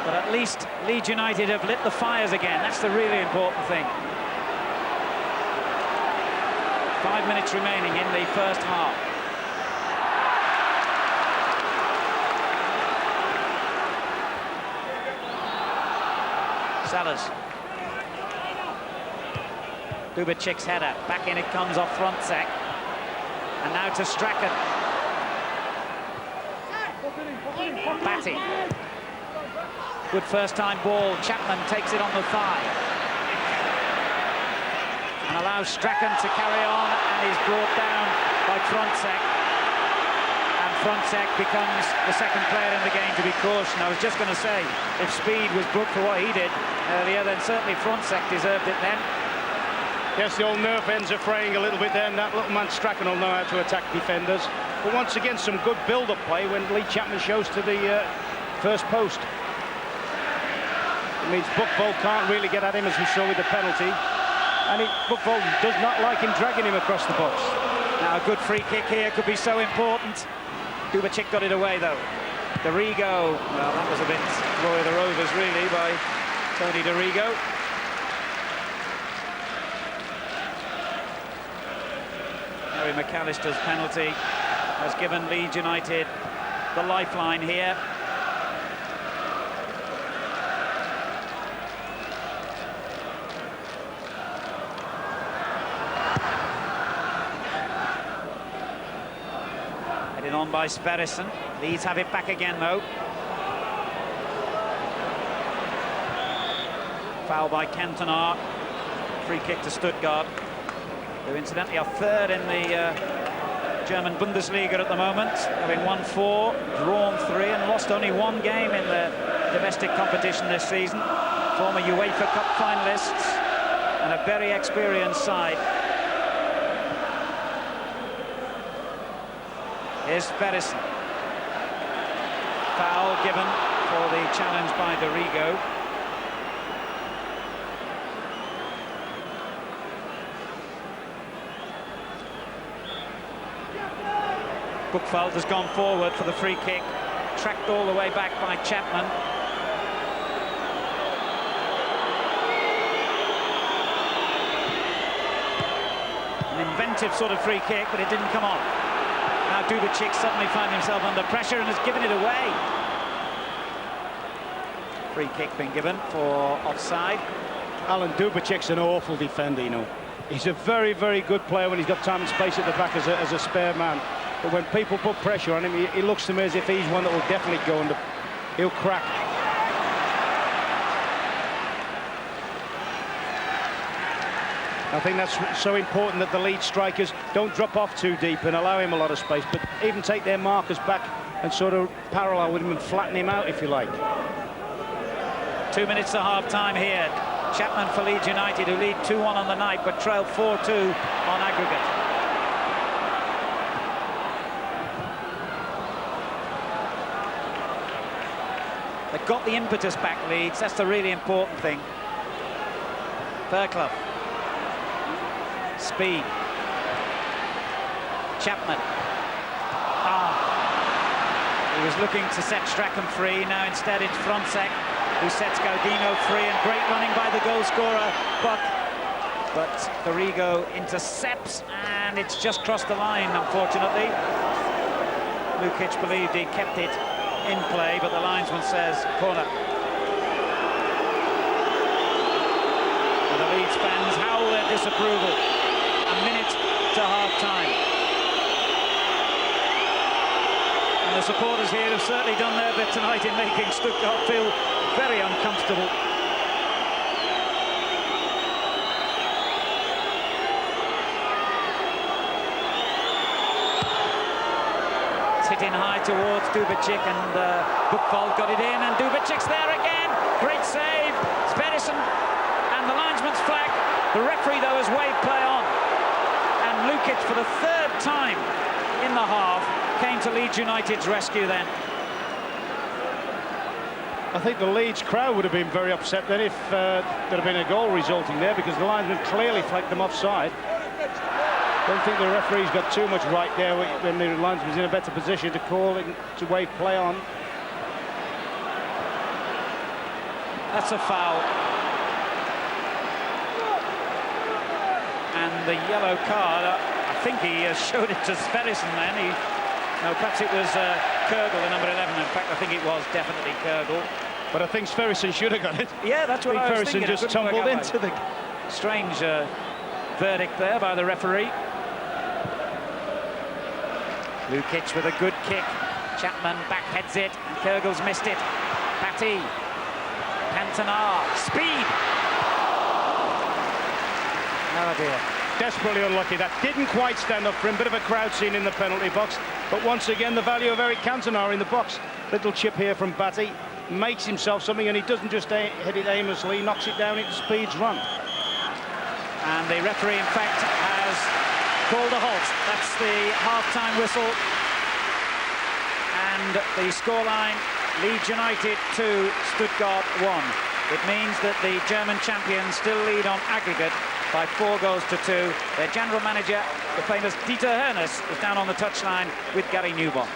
But at least Leeds United have lit the fires again. That's the really important thing. 5 minutes remaining in the first half. Sellers. Dubicic's header. Back in it comes off Frontsek. And now to Strachan. Batty. Good first-time ball. Chapman takes it on the thigh. And allows Strachan to carry on, and is brought down by Frontsek. And Frontsek becomes the second player in the game to be cautioned. I was just going to say, if Speed was booked for what he did earlier, then certainly Frontsek deserved it then. Yes, the old nerve ends are fraying a little bit there, and that little man Strachan will know how to attack defenders. But once again, some good build-up play when Lee Chapman shows to the first post. It means Buchwald can't really get at him, as we saw with the penalty. And Buchwald does not like him dragging him across the box. Now a good free kick here could be so important. Dubicic got it away though. Dorigo, well, that was a bit Roy of the Rovers really by Tony Dorigo. Gary McAllister's penalty has given Leeds United the lifeline here. Headed on by Sverrisson. Leeds have it back again though. Foul by Cantona. Free kick to Stuttgart, who incidentally are third in the German Bundesliga at the moment, having won 4, drawn 3 and lost only 1 game in the domestic competition this season. Former UEFA Cup finalists and a very experienced side. Here's Sverrisson. Foul given for the challenge by Dorigo. Buchwald has gone forward for the free kick, tracked all the way back by Chapman. An inventive sort of free kick, but it didn't come on. Now Dubicic suddenly finds himself under pressure and has given it away. Free kick being given for offside. Alan, Dubicek's an awful defender, you know. He's a very, very good player when he's got time and space at the back as a spare man. But when people put pressure on him, he looks to me as if he's one that will definitely go under. He'll crack. I think that's so important that the lead strikers don't drop off too deep and allow him a lot of space, but even take their markers back and sort of parallel with him and flatten him out, if you like. 2 minutes to half-time here. Chapman for Leeds United, who lead 2-1 on the night, but trail 4-2 on aggregate. They've got the impetus back, Leeds. That's the really important thing. Fairclough. Speed. Chapman. He was looking to set Strachan free. Now instead it's Frontsek who sets Gaudino free, and great running by the goal scorer, Buck. But Garrigo intercepts, and it's just crossed the line, unfortunately. Lukic believed he kept it in play, but the linesman says corner. And the Leeds fans howl their disapproval. A minute to half-time. And the supporters here have certainly done their bit tonight in making Stuttgart feel very uncomfortable. It's hit in high towards Dubicic, and Buchwald got it in, and Dubicic's there again. Great save. Sverrisson, and the linesman's flag. The referee, though, has waved play on. And Lukic, for the third time in the half, came to Leeds United's rescue then. I think the Leeds crowd would have been very upset then if there had been a goal resulting there, because the linesman clearly flagged them offside. Don't think the referee's got too much right there when the linesman's in a better position to call it, to wave play on. That's a foul. And the yellow card, I think he showed it to Sverrisson then. No, perhaps it was Kurgel, the number 11. In fact, I think it was definitely Kurgel. But I think Sverrisson should have got it. Yeah, that's what I was thinking. Sverrisson just tumbled into the... Strange verdict there by the referee. Lukic with a good kick. Chapman backheads it, and Kurgel's missed it. Patty. Cantona. Speed. Oh dear. Desperately unlucky. That didn't quite stand up for him. Bit of a crowd scene in the penalty box. But once again, the value of Eric Cantona in the box. Little chip here from Batty. Makes himself something, and he doesn't just hit it aimlessly. He knocks it down into Speed's run. And the referee, in fact, has called a halt. That's the half-time whistle. And the scoreline, Leeds United 2, Stuttgart 1. It means that the German champions still lead on aggregate by 4-2. Their general manager, the famous Dieter Hoeneß, is down on the touchline with Gary Newbon.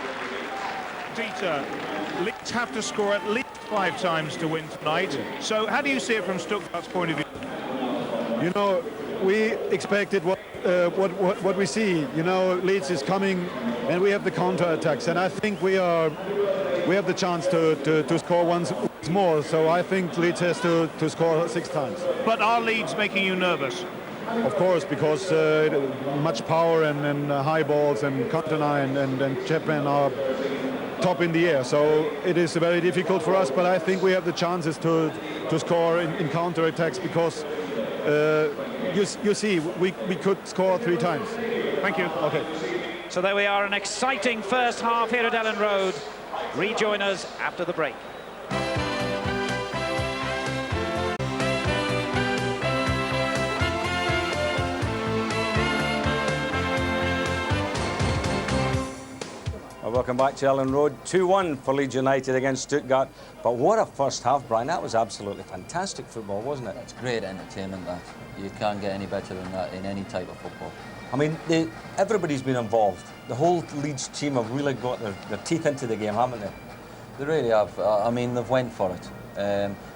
Dieter, Leeds have to score at least 5 times to win tonight. So how do you see it from Stuttgart's point of view? You know, we expected what we see. You know, Leeds is coming, and we have the counter-attacks, and I think we have the chance to score once more. So I think Leeds has to score 6 times. But are Leeds making you nervous? Of course, because much power and high balls, and Cantona and Chapman are top in the air. So it is very difficult for us, but I think we have the chances to score in counter-attacks, because you see, we could score 3 times. Thank you. Okay. So there we are, an exciting first half here at Ellen Road. Rejoin us after the break. Welcome back to Ellen Road. 2-1 for Leeds United against Stuttgart. But what a first half, Brian. That was absolutely fantastic football, wasn't it? It's great entertainment, that. You can't get any better than that in any type of football. I mean, everybody's been involved. The whole Leeds team have really got their teeth into the game, haven't they? They really have. I mean, they've went for it.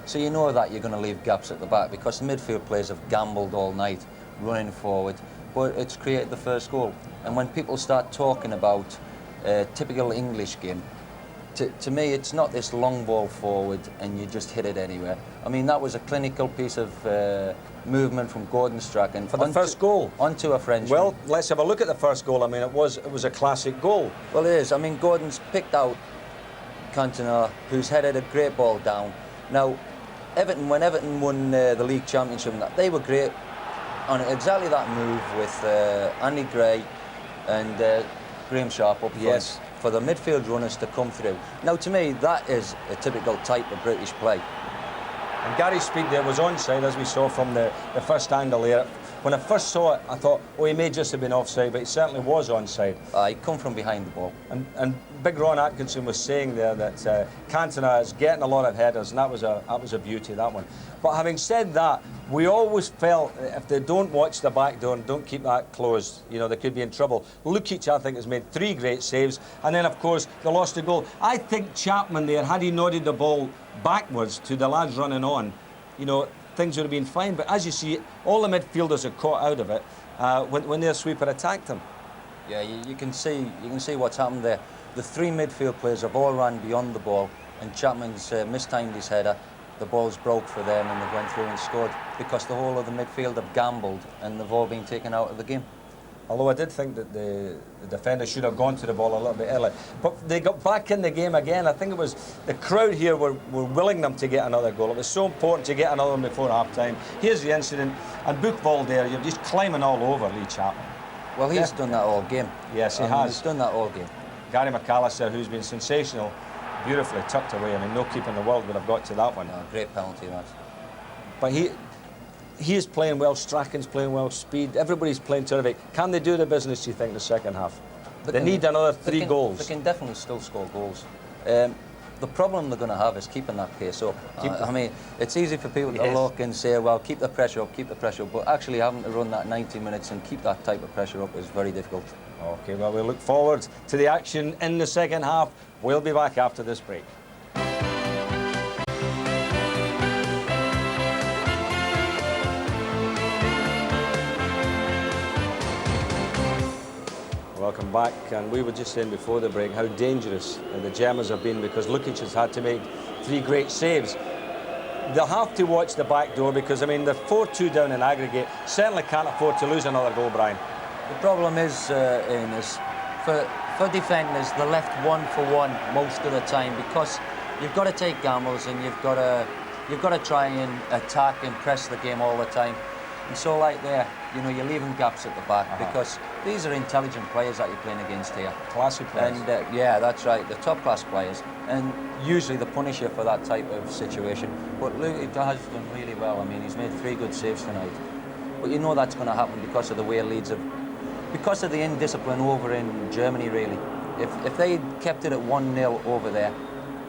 So you know that you're going to leave gaps at the back, because the midfield players have gambled all night, running forward. But it's created the first goal. And when people start talking about typical English game, to me, it's not this long ball forward and you just hit it anywhere. I mean, that was a clinical piece of movement from Gordon Strachan For the first goal. onto a Frenchman. Well, let's have a look at the first goal. I mean, it was a classic goal. Well, it is. I mean, Gordon's picked out Cantona, who's headed a great ball down. Now, when Everton won the league championship, they were great on exactly that move with Andy Gray and Graham Sharp up front for the midfield runners to come through. Now, to me, that is a typical type of British play. And Gary's speed there was onside, as we saw from the first angle there. When I first saw it, I thought, oh, he may just have been offside, but he certainly was onside. He come from behind the ball. And Big Ron Atkinson was saying there that Cantona is getting a lot of headers, and that was a beauty, that one. But having said that, we always felt if they don't watch the back door and don't keep that closed, you know, they could be in trouble. Lukic, I think, has made 3 great saves, and then, of course, they lost a goal. I think Chapman there, had he nodded the ball backwards to the lads running on, you know, things would have been fine. But as you see, all the midfielders are caught out of it when their sweeper attacked them. Yeah, you can see what's happened there. The 3 midfield players have all run beyond the ball, and Chapman's mistimed his header. The ball's broke for them, and they went through and scored because the whole of the midfield have gambled, and they've all been taken out of the game. Although I did think that the defender should have gone to the ball a little bit earlier. But they got back in the game again. I think it was the crowd here were willing them to get another goal. It was so important to get another one before half-time. Here's the incident. And Buchwald there, you're just climbing all over Lee Chapman. Well, he's done that all game. Yes, he has. He's done that all game. Gary McAllister, who's been sensational, beautifully tucked away. I mean, no keeper in the world would have got to that one. No, great penalty, that. But he is playing well, Strachan's playing well, Speed, everybody's playing terrific. Can they do the business, do you think, the second half? They need another 3 goals. They can definitely still score goals. The problem they're going to have is keeping that pace up. I mean, it's easy for people to look and say, well, keep the pressure up, but actually having to run that 90 minutes and keep that type of pressure up is very difficult. OK, well, we look forward to the action in the second half. We'll be back after this break. Welcome back, and we were just saying before the break how dangerous the Germans have been because Lukic has had to make 3 great saves. They'll have to watch the back door because, I mean, they're 4-2 down in aggregate. Certainly can't afford to lose another goal, Brian. The problem is, Ian, is for defenders, they're left 1 for 1 most of the time because you've got to take gambles and you've got to try and attack and press the game all the time. And so, like there, you know, you're leaving gaps at the back because these are intelligent players that you're playing against here. Classy players. And yeah, that's right, the top-class players. And usually they punish you for that type of situation. But Luke has done really well. I mean, he's made 3 good saves tonight. But you know that's going to happen because of the way Leeds have, because of the indiscipline over in Germany, really. If they kept it at 1-0 over there,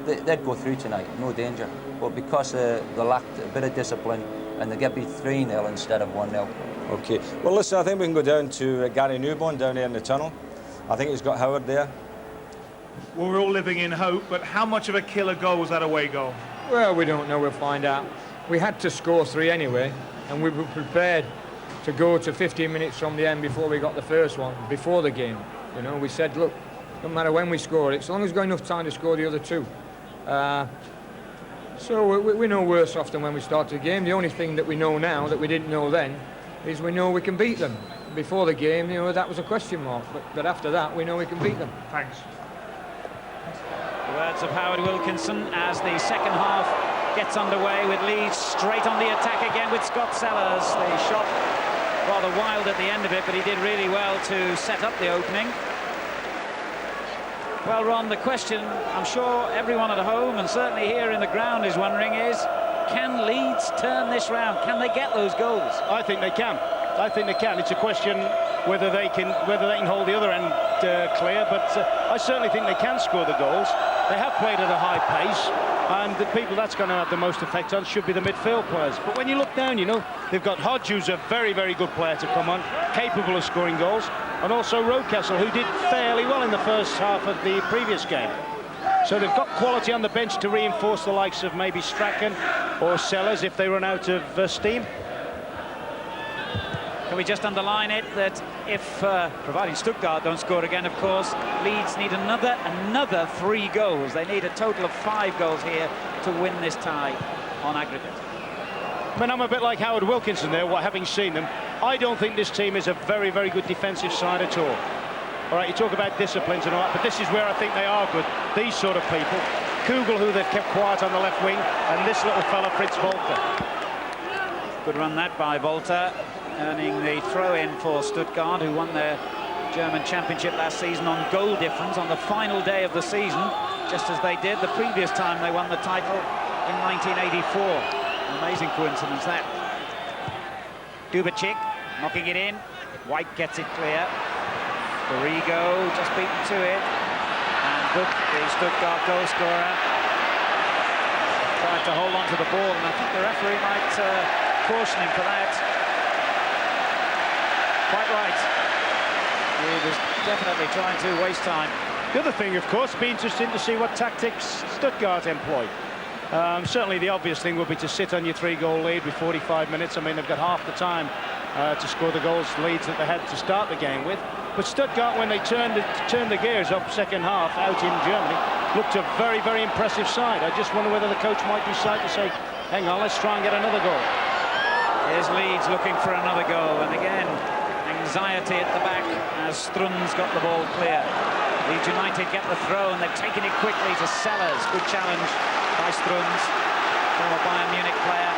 they'd go through tonight, no danger. But because they lacked a bit of discipline, and they get beat 3-0 instead of 1-0. OK. Well, listen, I think we can go down to Gary Newborn down there in the tunnel. I think he's got Howard there. Well, we're all living in hope, but how much of a killer goal was that away goal? Well, we don't know. We'll find out. We had to score 3 anyway, and we were prepared to go to 15 minutes from the end before we got the first one, before the game. You know, we said, look, no matter when we score it, as long as we've got enough time to score the other 2. So we're no worse off than when we started the game. The only thing that we know now that we didn't know then is we know we can beat them. Before the game, you know, that was a question mark. But after that, we know we can beat them. Thanks. The words of Howard Wilkinson as the second half gets underway with Leeds straight on the attack again with Scott Sellers. The shot rather wild at the end of it, but he did really well to set up the opening. Well, Ron, the question I'm sure everyone at home and certainly here in the ground is wondering is, can Leeds turn this round? Can they get those goals? I think they can. I think they can. It's a question whether they can hold the other end clear, but I certainly think they can score the goals. They have played at a high pace, and the people that's going to have the most effect on should be the midfield players. But when you look down, you know, they've got Hodge, who's a very, very good player to come on, capable of scoring goals, and also Rocastle, who did fairly well in the first half of the previous game. So they've got quality on the bench to reinforce the likes of maybe Strachan or Sellers if they run out of steam. Can we just underline it that if, providing Stuttgart don't score again, of course, Leeds need another 3 goals. They need a total of 5 goals here to win this tie on aggregate. I mean, I'm a bit like Howard Wilkinson there, having seen them. I don't think this team is a very, very good defensive side at all. All right, you talk about disciplines and all that, but this is where I think they are good. These sort of people. Kugel, who they've kept quiet on the left wing, and this little fella, Fritz Walter. Good run that by Volta, earning the throw-in for Stuttgart, who won their German championship last season on goal difference on the final day of the season, just as they did the previous time they won the title in 1984. Amazing coincidence, that. Dubicic knocking it in. White gets it clear. Borrego just beaten to it. And Buck, the Stuttgart goal scorer, tried to hold on to the ball, and I think the referee might caution him for that. Quite right. He was definitely trying to waste time. The other thing, of course, be interesting to see what tactics Stuttgart employ. Certainly the obvious thing would be to sit on your 3-goal lead with 45 minutes. I mean, they've got half the time to score the leads that they had to start the game with. But Stuttgart, when they turned the gears up second half out in Germany, looked a very, very impressive side. I just wonder whether the coach might decide to say, hang on, let's try and get another goal. Here's Leeds looking for another goal, and again, anxiety at the back as Strunz got the ball clear. Leeds United get the throw, and they've taken it quickly to Sellers. Good challenge by Strunz, former Bayern Munich player,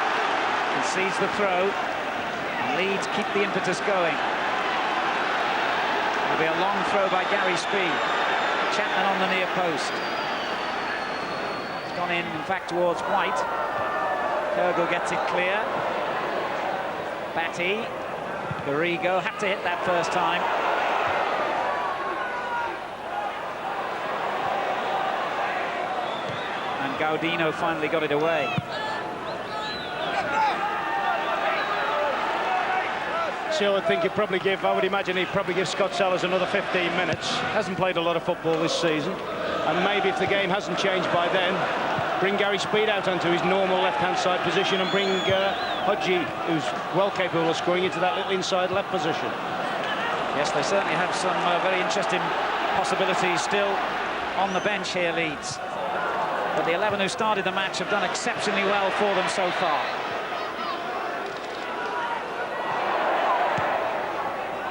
concedes the throw. And Leeds keep the impetus going. It'll be a long throw by Gary Speed. Chapman on the near post. It's gone in fact, towards White. Kugel gets it clear. Batty. Borrego had to hit that first time. And Gaudino finally got it away. So I think I would imagine he'd probably give Scott Sellers another 15 minutes. Hasn't played a lot of football this season. And maybe if the game hasn't changed by then, bring Gary Speed out onto his normal left-hand side position and bring Hodgie, who's well capable of scoring, into that little inside left position. Yes, they certainly have some very interesting possibilities still on the bench here, Leeds. But the 11 who started the match have done exceptionally well for them so far.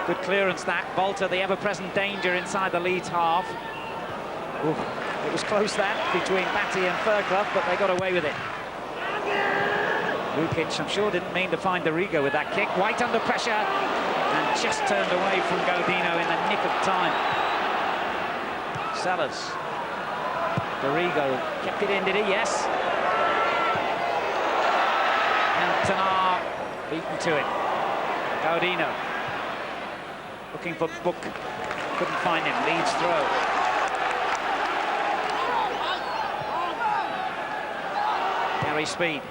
Good clearance that. Volta, the ever-present danger inside the Leeds half. Ooh, it was close that between Batty and Fairclough, but they got away with it. Lukic, I'm sure, didn't mean to find Borrego with that kick. White under pressure and just turned away from Gaudino in the nick of time. Sellers. Borrego kept it in, did he? Yes. Cantona beaten to it. Gaudino looking for Book. Couldn't find him. Leeds throw. Gary Speed.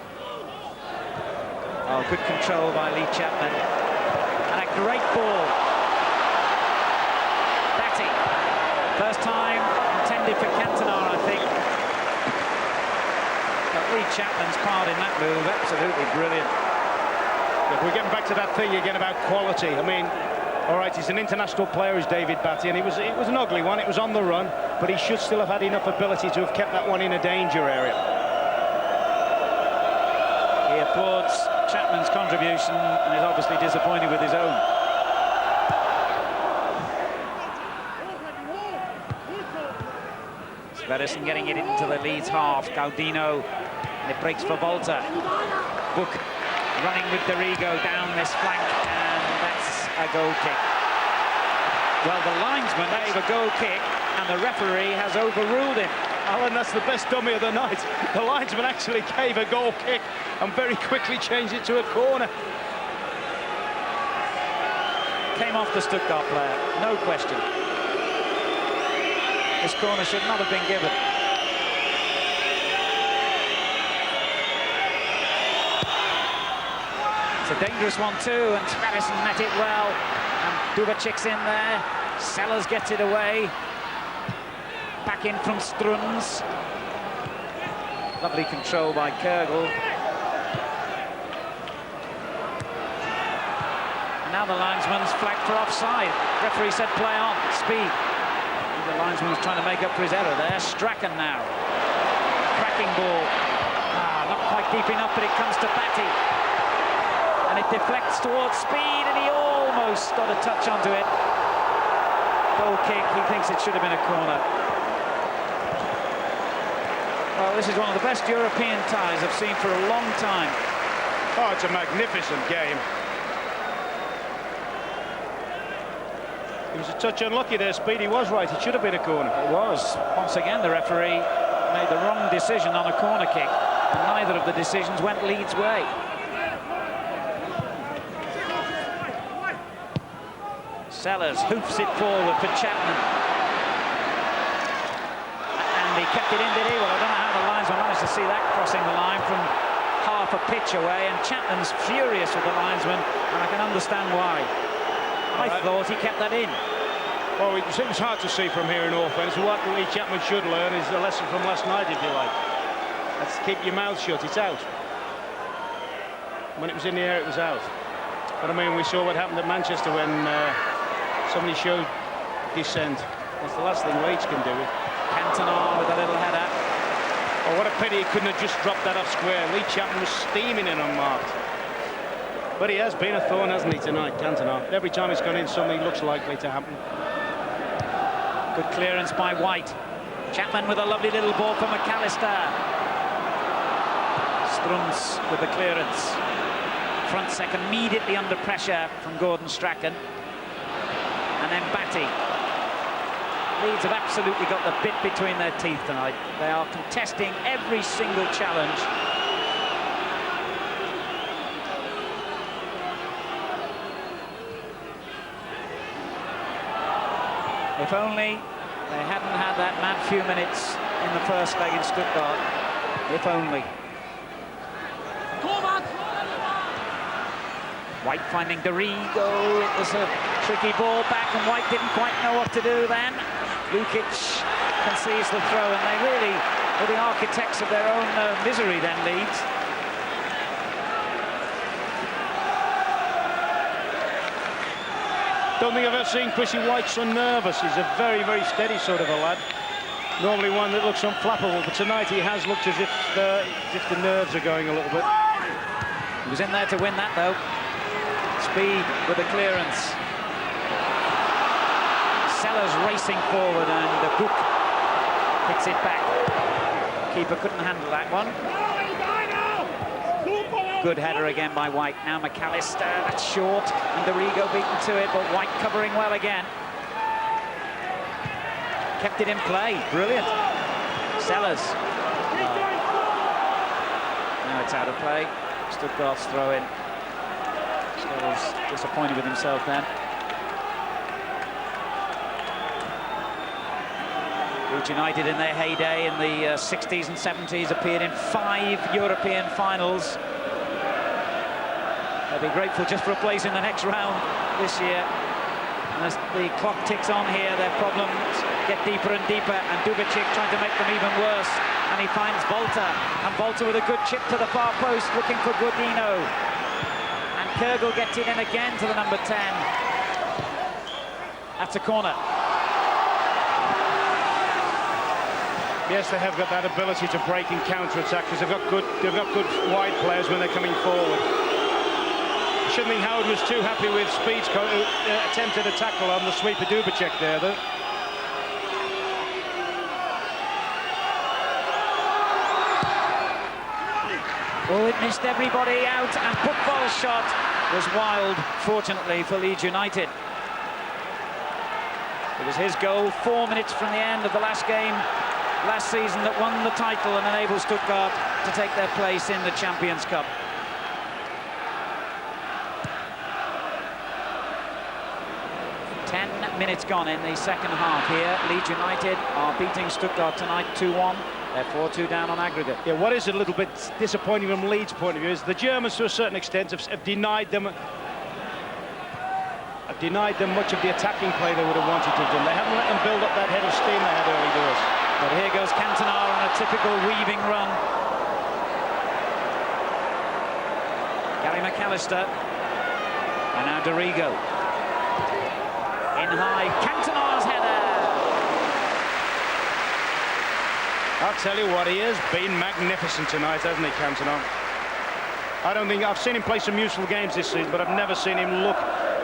Oh, good control by Lee Chapman. And a great ball. Batty. First time intended for Cantona, I think. But Lee Chapman's part in that move, absolutely brilliant. Look, we're getting back to that thing again about quality. I mean, all right, he's an international player, is David Batty, and it was an ugly one. It was on the run, but he should still have had enough ability to have kept that one in a danger area. He applauds Chapman's contribution and is obviously disappointed with his own. Sverrisson getting it into the Leeds half. Gaudino, and it breaks for Volta. Book running with Borrego down this flank, and that's a goal kick. Well, the linesman gave a goal kick, and the referee has overruled him. Alan, that's the best dummy of the night. The linesman actually gave a goal kick and very quickly changed it to a corner. Came off the Stuttgart player, no question. This corner should not have been given. It's a dangerous one too, and Sverrisson met it well. And Dubicic's in there. Sellers gets it away. Back in from Strunz. Lovely control by Kugel. And now now the linesman's flagged for offside. Referee said play on, speed. The linesman's trying to make up for his error there. Strachan now. Cracking ball. Not quite deep enough, but it comes to Batty. And it deflects towards speed, and he almost got a touch onto it. Goal kick, he thinks it should have been a corner. Well, this is one of the best European ties I've seen for a long time. Oh, it's a magnificent game. He was a touch unlucky there, Speedy was right. It should have been a corner. It was. Once again, the referee made the wrong decision on a corner kick, and neither of the decisions went Leeds' way. Sellers hoofs it forward for Chapman. And he kept it in, did he? Well, I don't know how the linesman managed to see that crossing the line from half a pitch away, and Chapman's furious with the linesman, and I can understand why. I thought he kept that in. Well, it was hard to see from here in offence. What Lee Chapman should learn is a lesson from last night, if you like. That's keep your mouth shut. It's out. When it was in the air, it was out. But I mean, we saw what happened at Manchester when somebody showed dissent. That's the last thing Leeds can do. Cantona with a little header. Oh, what a pity he couldn't have just dropped that off square. Lee Chapman was steaming in unmarked. But he has been a thorn, hasn't he, tonight, Cantona? Every time it's gone in, something looks likely to happen. Good clearance by White. Chapman with a lovely little ball for McAllister. Strunz with the clearance. Front second immediately under pressure from Gordon Strachan. And then Batty. Leeds have absolutely got the bit between their teeth tonight. They are contesting every single challenge. If only they hadn't had that mad few minutes in the first leg in Stuttgart. If only. White finding Dorigo. It was a tricky ball back, and White didn't quite know what to do then. Lukic concedes the throw, and they really were the architects of their own misery then, Leeds. Don't think I've ever seen Chrissy White so nervous. He's a very, very steady sort of a lad. Normally one that looks unflappable, but tonight he has looked as if the nerves are going a little bit. He was in there to win that, though. Speed with the clearance. Sellers racing forward, and the Book hits it back. Keeper couldn't handle that one. Good header again by White. Now McAllister, that's short, and Dorigo beaten to it, but White covering well again. Kept it in play, brilliant. Sellers. Now it's out of play. Stuttgart's throw in. Sellers disappointed with himself then. Leeds United in their heyday in the 60s and 70s appeared in 5 European finals. They'll be grateful just for a place in the next round this year. And as the clock ticks on here, their problems get deeper and deeper, and Dubicic trying to make them even worse. And he finds Volta, and Volta with a good chip to the far post, looking for Godino. And Kürgl gets it in again to the number 10. That's a corner. Yes, they have got that ability to break and counter-attack, because they've got good wide players when they're coming forward. I shouldn't think Howard was too happy with Speed's attempted a tackle on the sweep of Dubicic there, though. Oh, it missed everybody out, and Pukbal's shot was wild, fortunately, for Leeds United. It was his goal 4 minutes from the end of the last game last season that won the title and enabled Stuttgart to take their place in the Champions Cup. Minutes gone in the second half here. Leeds United are beating Stuttgart tonight 2-1. They're 4-2 down on aggregate. Yeah, what is a little bit disappointing from Leeds' point of view is the Germans, to a certain extent, have denied them much of the attacking play they would have wanted to do. They haven't let them build up that head of steam they had early doors. But here goes Cantona on a typical weaving run. Gary McAllister. And now Dorigo. In high, Cantona's header. I'll tell you what, he has been magnificent tonight, hasn't he, Cantona? I don't think I've seen him play some useful games this season, but I've never seen him look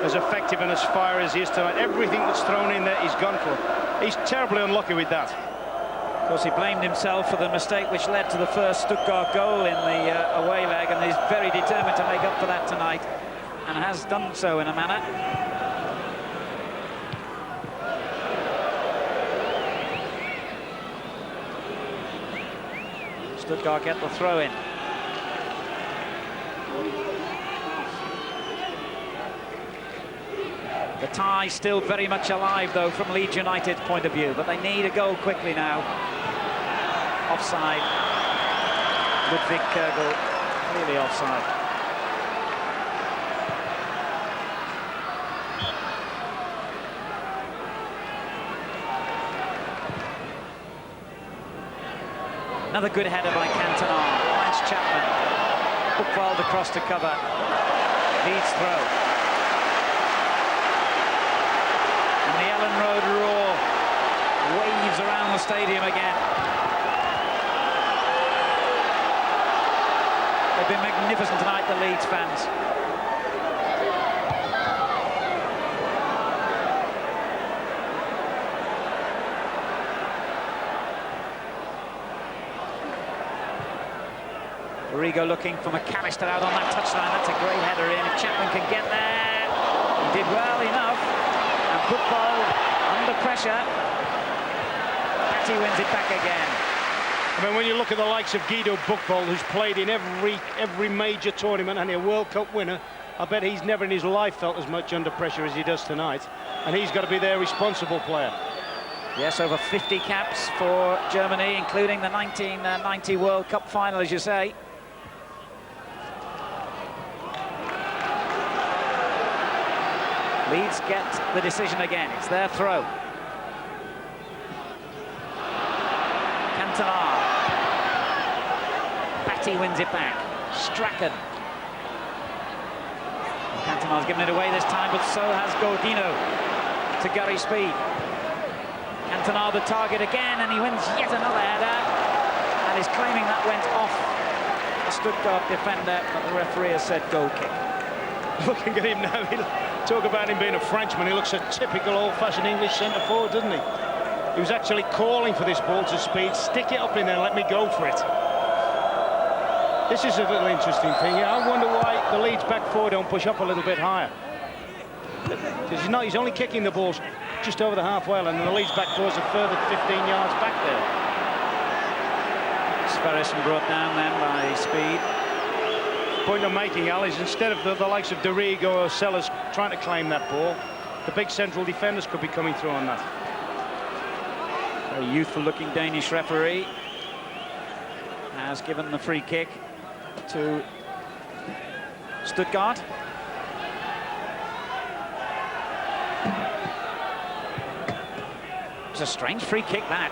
as effective and as fire as he is tonight. Everything that's thrown in there, he's gone for. He's terribly unlucky with that. Of course, he blamed himself for the mistake which led to the first Stuttgart goal in the away leg, and he's very determined to make up for that tonight, and has done so in a manner. Stuttgart get the throw in. The tie still very much alive, though, from Leeds United's point of view, but they need a goal quickly now. Offside. Ludwig Kögel, clearly offside. Another good header by Cantona. Finds Chapman. Buchwald across to cover. Leeds throw. And the Ellen Road roar waves around the stadium again. They've been magnificent tonight, the Leeds fans. Dorigo looking for McAllister out on that touchline. That's a great header in. If Chapman can get there, he did well enough. And Buchwald under pressure. Patty wins it back again. I mean, when you look at the likes of Guido Buchwald, who's played in every major tournament and a World Cup winner, I bet he's never in his life felt as much under pressure as he does tonight. And he's got to be their responsible player. Yes, over 50 caps for Germany, including the 1990 World Cup final, as you say. Leeds get the decision again. It's their throw. Cantona. Batty wins it back. Strachan. Cantona's given it away this time, but so has Godino to Gary Speed. Cantona the target again, and he wins yet another header, and is claiming that went off the Stuttgart defender, but the referee has said goal kick. Looking at him now, talk about him being a Frenchman, he looks a typical old-fashioned English centre-forward, doesn't he? He was actually calling for this ball to Speed. Stick it up in there, let me go for it. This is a little interesting thing. I wonder why the Leeds back four don't push up a little bit higher. Because he's only kicking the balls just over the halfway line, and the Leeds back four's a further 15 yards back there. Sverrisson brought down then by Speed. Point I'm making, Al, is instead of the likes of Dorigo or Sellers trying to claim that ball, the big central defenders could be coming through on that. A youthful-looking Danish referee has given the free kick to Stuttgart. It's a strange free kick, that.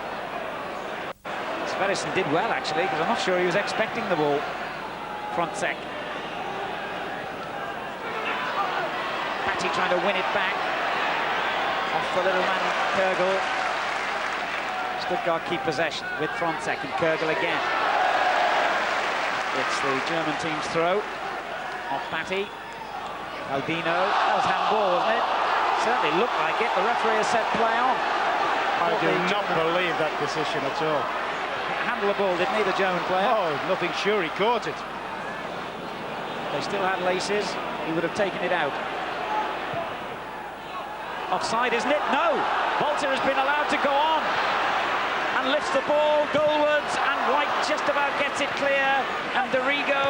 Sverrisson did well, actually, because I'm not sure he was expecting the ball. Frontsek. Patty trying to win it back. Off the little man, Kögel. Stuttgart keep possession with Frontsek and Kögel again. It's the German team's throw. Off Patty. Aldino. That was handball, wasn't it? Certainly looked like it. The referee has said play on. I do not believe that decision at all. Handle the ball, didn't he, the German player? Oh, nothing sure, he caught it. They still had laces. He would have taken it out. Offside, isn't it? No! Walter has been allowed to go on and lifts the ball goalwards, and White just about gets it clear, and Dorigo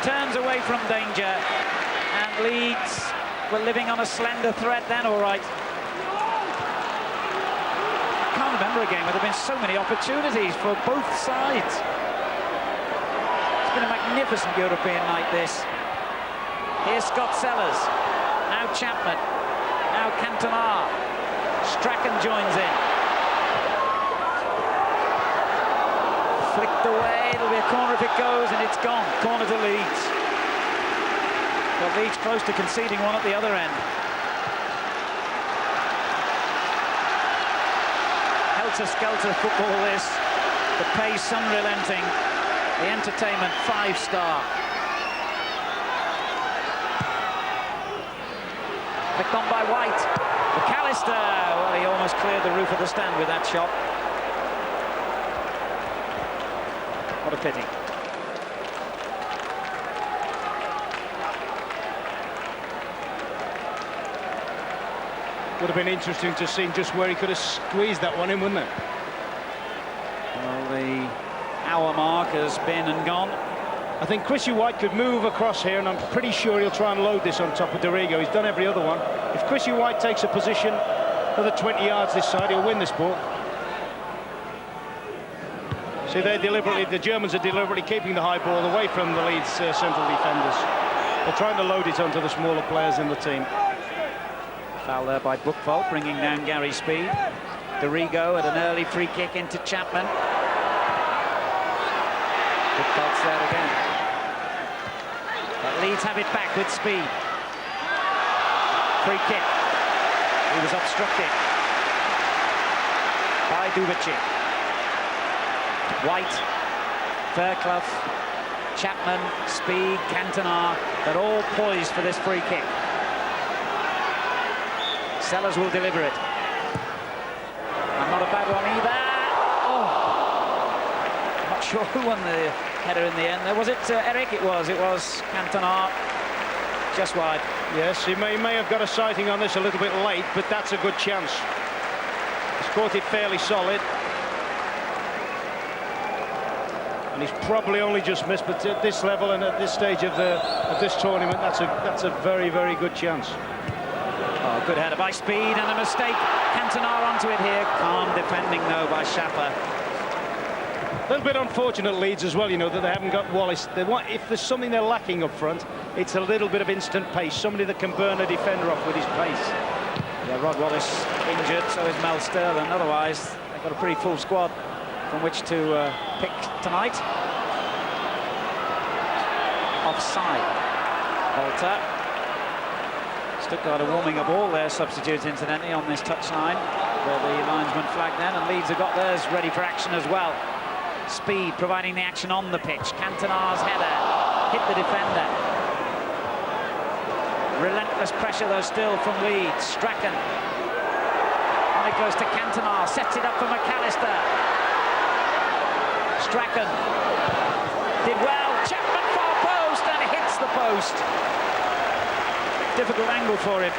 turns away from danger, and Leeds were living on a slender thread then, all right. I can't remember a game where there have been so many opportunities for both sides. It's been a magnificent European night, this. Here's Scott Sellers, now Chapman, now Cantona. Strachan joins in. Flicked away, it'll be a corner if it goes, and it's gone. Corner to Leeds. Well, Leeds close to conceding one at the other end. Helter-skelter football this. The pace unrelenting. The entertainment 5-star. Picked on by White. McAllister. Well, he almost cleared the roof of the stand with that shot. What a pity. Would have been interesting to see just where he could have squeezed that one in, wouldn't it? Well, the hour mark has been and gone. I think Chrissy White could move across here, and I'm pretty sure he'll try and load this on top of Dorigo. He's done every other one. If Chrissy White takes a position for the 20 yards this side, he'll win this ball. See, the Germans are deliberately keeping the high ball away from the Leeds central defenders. They're trying to load it onto the smaller players in the team. Foul there by Buchwald, bringing down Gary Speed. Dorigo at an early free kick into Chapman. Buchwald's there again. But Leeds have it back with Speed. Free kick. He was obstructed by Dubicic. White, Fairclough, Chapman, Speed, Cantona, they're all poised for this free kick. Sellers will deliver it. And not a bad one either. Oh! I'm not sure who won the header in the end. Was it Eric? It was Cantona. Just wide. Yes, he may have got a sighting on this a little bit late, but that's a good chance. He's caught it fairly solid. And he's probably only just missed, but at this level and at this stage of this tournament, that's a very, very good chance. Oh, good header by Speed and a mistake. Cantona onto it here. Calm defending though by Schaffer. A little bit unfortunate Leeds as well, you know, that they haven't got Wallace. If there's something they're lacking up front, it's a little bit of instant pace. Somebody that can burn a defender off with his pace. Yeah, Rod Wallace injured, so is Mel Sterling. Otherwise, they've got a pretty full squad from which to pick tonight. Offside. Volta. Stuttgart are warming up all their substitutes, incidentally, on this touchline, where the linesman flagged then, and Leeds have got theirs ready for action as well. Speed providing the action on the pitch. Cantona's header hit the defender. Relentless pressure, though, still from Leeds. Strachan. And it goes to Cantona, sets it up for McAllister. Strachan did well. Chapman far post, and it hits the post. Difficult angle for him.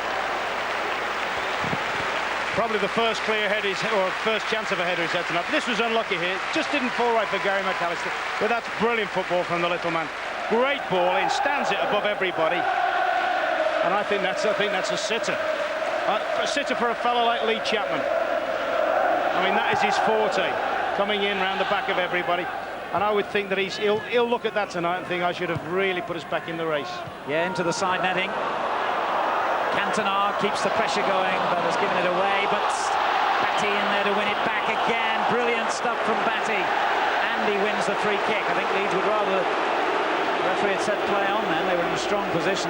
Probably the first clear header, or first chance of a header he's had tonight. This was unlucky here. Just didn't fall right for Gary McAllister. But that's brilliant football from the little man. Great ball in, stands it above everybody. And I think that's a sitter. A sitter for a fellow like Lee Chapman. I mean, that is his forte, coming in round the back of everybody. And I would think that he'll look at that tonight and think, I should have really put us back in the race. Yeah, into the side netting. Cantona keeps the pressure going, but has given it away. But Batty in there to win it back again. Brilliant stuff from Batty. And he wins the free kick. I think Leeds would rather the referee had said play on then. They were in a strong position.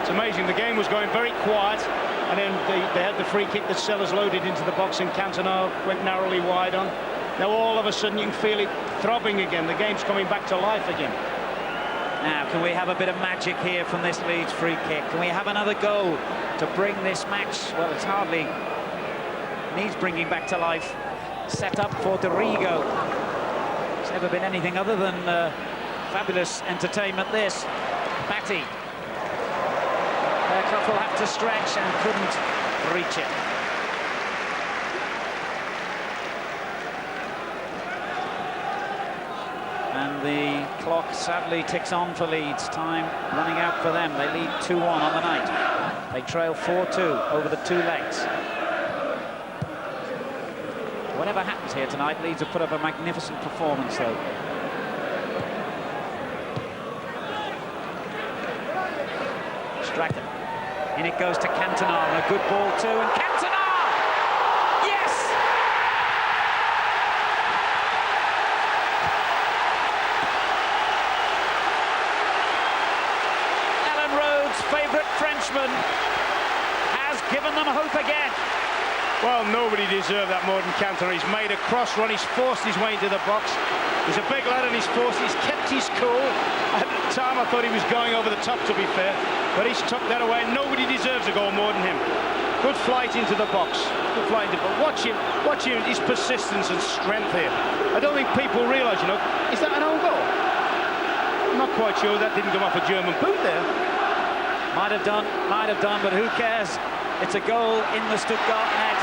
It's amazing. The game was going very quiet. And then they had the free kick that Sellers loaded into the box and Cantona went narrowly wide on. Now all of a sudden you can feel it throbbing again. The game's coming back to life again. Now, can we have a bit of magic here from this Leeds free kick? Can we have another goal to bring this match? Well, it's hardly needs bringing back to life. Set up for Dorigo. It's never been anything other than fabulous entertainment, this. Batty. Fairclough will have to stretch and couldn't reach it. And the clock sadly ticks on for Leeds. Time running out for them. They lead 2-1 on the night. They trail 4-2 over the two legs. Whatever happens here tonight, Leeds have put up a magnificent performance, though. Strachan. In it goes to Cantona, and a good ball too, and Cantona! Yes! given them hope again. Well, nobody deserved that more than Cantona. He's made a cross run, he's forced his way into the box. He's a big lad and he's kept his cool. At the time I thought he was going over the top, to be fair, but he's tucked that away. Nobody deserves a goal more than him. Good flight into the box. Good flight into the box. Watch him, his persistence and strength here. I don't think people realise, you know, is that an own goal? I'm not quite sure that didn't come off a German boot there. Might have done, but who cares? It's a goal in the Stuttgart net.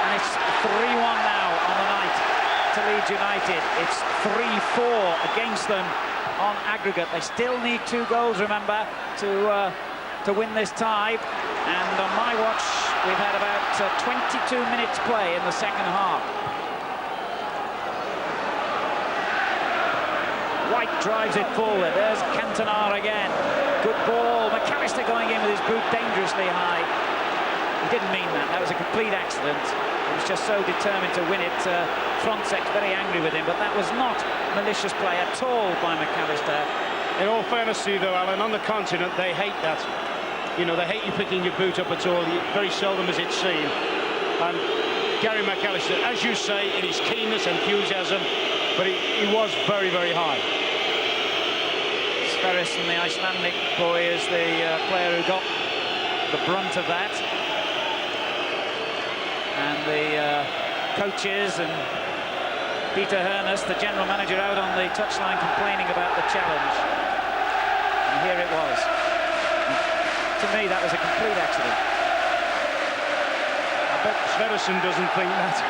And it's 3-1 now on the night to Leeds United. It's 3-4 against them on aggregate. They still need 2 goals, remember, to win this tie. And on my watch, we've had about 22 minutes play in the second half. White drives it forward. There's Cantona again. Good ball. McAllister going in with his boot dangerously high. He didn't mean that. That was a complete accident. He was just so determined to win it. Frontsek's very angry with him, but that was not malicious play at all by McAllister. In all fairness to you, though, Alan, on the continent, they hate that. You know, they hate you picking your boot up at all. Very seldom is it seen. And Gary McAllister, as you say, in his keenness, enthusiasm, but he was very, very high. Sverrisson, the Icelandic boy, is the player who got the brunt of that. And the coaches and Peter Hernest, the general manager, out on the touchline complaining about the challenge. And here it was. To me, that was a complete accident. I bet Sverrisson doesn't think that.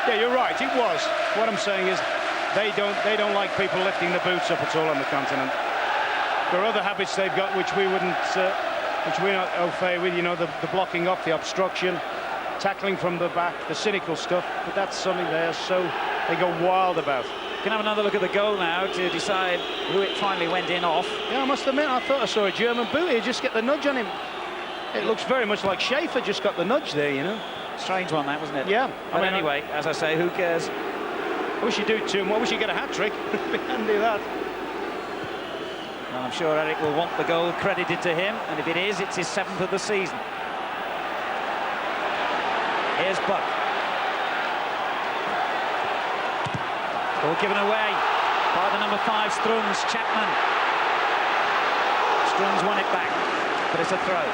Yeah, you're right, it was. What I'm saying is they don't like people lifting the boots up at all on the continent. There are other habits they've got which we're not au fait with, you know, the blocking up, the obstruction, tackling from the back, the cynical stuff, but that's something they're so they go wild about. We can have another look at the goal now to decide who it finally went in off. Yeah, I must admit, I thought I saw a German boot here, just get the nudge on him. It looks very much like Schaefer just got the nudge there, you know. Strange one, that, wasn't it? Yeah. But anyway, as I say, who cares? I wish you'd do 2 more. I wish you'd get a hat-trick. We can do that. Well, I'm sure Eric will want the goal credited to him, and if it is, it's his 7th of the season. Here's Buck. Ball given away by the number 5, Strunz, Chapman. Strunz won it back, but it's a throw.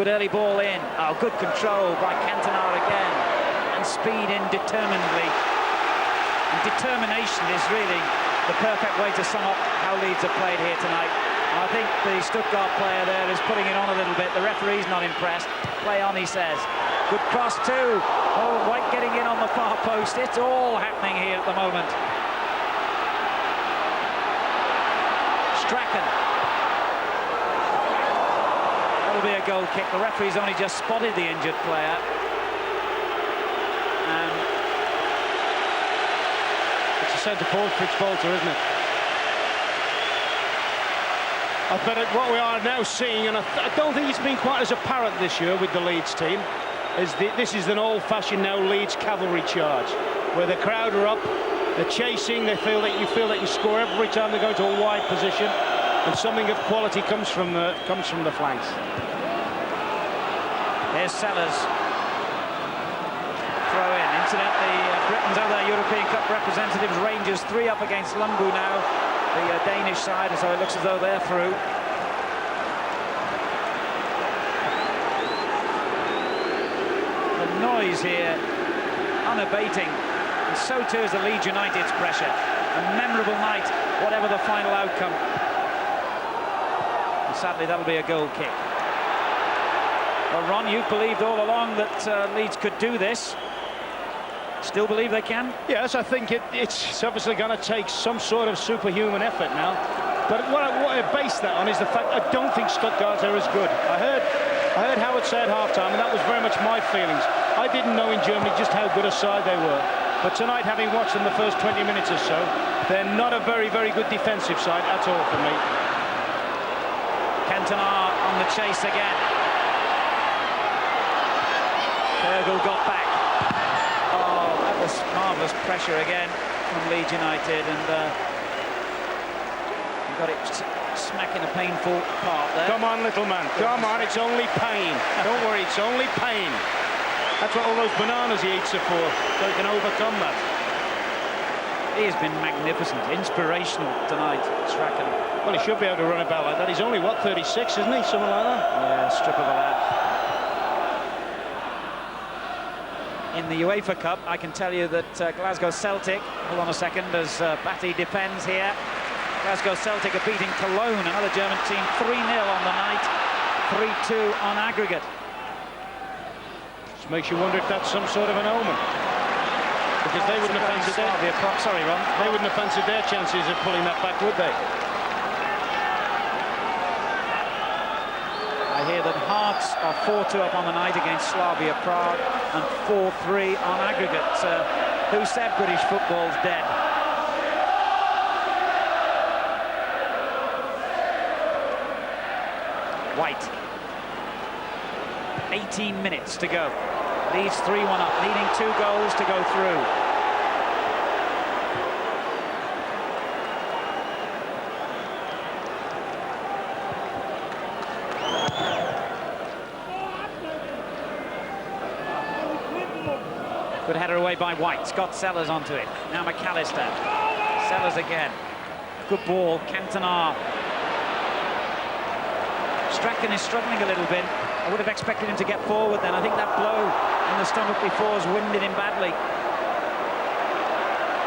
Good early ball in. Oh, good control by Cantona again. And speed in determinedly. And determination is really the perfect way to sum up how Leeds have played here tonight. And I think the Stuttgart player there is putting it on a little bit. The referee's not impressed. Play on, he says. Good cross too. Oh, White getting in on the far post. It's all happening here at the moment. Strachan. That'll be a goal kick. The referee's only just spotted the injured player. And it's a centre-forward Fitzbolter, isn't it? I bet what we are now seeing, and I don't think it's been quite as apparent this year with the Leeds team, is this is an old-fashioned now Leeds cavalry charge, where the crowd are up, they're chasing, you feel that you score every time they go to a wide position, and something of quality comes from the flanks. Here's Sellers. Throw in. Incidentally, Britain's other European Cup representatives, Rangers, 3 up against Lumbu now, the Danish side, so it looks as though they're through. The noise here, unabating, and so too is the Leeds United's pressure. A memorable night, whatever the final outcome. And sadly, that'll be a goal kick. Well, Ron, you've believed all along that Leeds could do this. Still believe they can? Yes, I think it's obviously going to take some sort of superhuman effort now. But what I base that on is the fact I don't think Stuttgart are as good. I heard Howard say at half-time, and that was very much my feelings. I didn't know in Germany just how good a side they were. But tonight, having watched them the first 20 minutes or so, they're not a very, very good defensive side at all for me. Cantona on the chase again. Fergal got back. Oh, that was marvellous pressure again from Leeds United, and got it smack in a painful part there. Come on, little man. Come on, it's only pain. Don't worry, it's only pain. That's what all those bananas he eats are for, so he can overcome that. He has been magnificent, inspirational tonight, Strachan. Well, he should be able to run about like that. He's only, what, 36, isn't he? Something like that? Yeah, strip of a lad. In the UEFA Cup, I can tell you that Glasgow Celtic, hold on a second, as Batty defends here. Glasgow Celtic are beating Cologne, another German team, 3-0 on the night, 3-2 on aggregate. Which makes you wonder if that's some sort of an omen. Because they wouldn't have fancied Sorry, Ron. They wouldn't have fancied their chances of pulling that back, would they? I hear that Hearts are 4-2 up on the night against Slavia Prague and 4-3 on aggregate. Who said British football's dead? White. 18 minutes to go. Leeds 3-1 up, needing 2 goals to go through. Good header away by White. Scott Sellers onto it. Now McAllister. Sellers again. Good ball. Cantona. Strachan is struggling a little bit. I would have expected him to get forward then. I think that blow in the stomach before has winded him badly.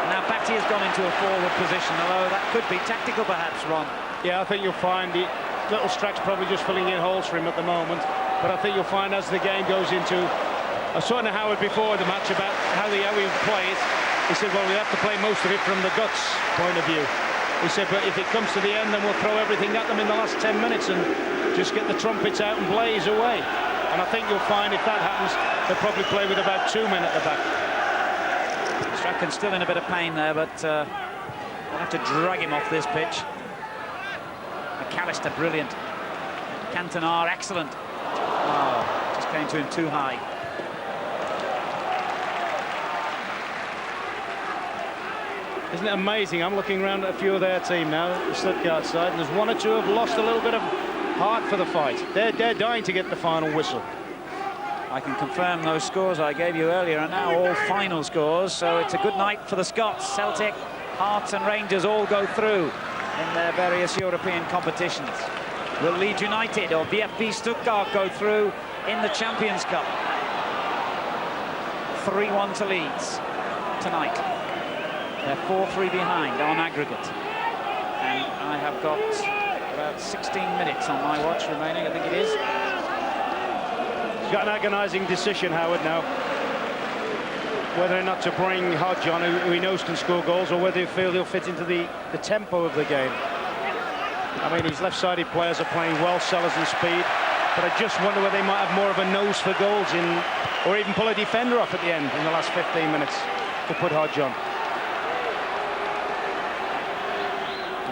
Now Batty has gone into a forward position, although that could be tactical perhaps, Ron. Yeah, I think you'll find the little Strack's probably just filling in holes for him at the moment. But I think you'll find as the game goes into... I was talking to Howard before the match about how he would play it. He said, well, we have to play most of it from the guts point of view. He said, but if it comes to the end, then we'll throw everything at them in the last 10 minutes and just get the trumpets out and blaze away. And I think you'll find if that happens, they'll probably play with about 2 men at the back. Strachan's still in a bit of pain there, but we'll have to drag him off this pitch. McAllister, brilliant. Cantona, excellent. Oh, just came to him too high. Isn't it amazing? I'm looking around at a few of their team now, the Stuttgart side, and there's 1 or 2 have lost a little bit of heart for the fight. They're dying to get the final whistle. I can confirm those scores I gave you earlier are now all final scores, so it's a good night for the Scots. Celtic, Hearts and Rangers all go through in their various European competitions. Will Leeds United or VfB Stuttgart go through in the Champions Cup? 3-1 to Leeds tonight. They're 4-3 behind on aggregate. And I have got about 16 minutes on my watch remaining, I think it is. He's got an agonising decision, Howard, now. Whether or not to bring Hodge on, who he knows can score goals, or whether he feels he'll fit into the tempo of the game. I mean, his left-sided players are playing well, Sellers and Speed, but I just wonder whether they might have more of a nose for goals or even pull a defender off at the end in the last 15 minutes to put Hodge on.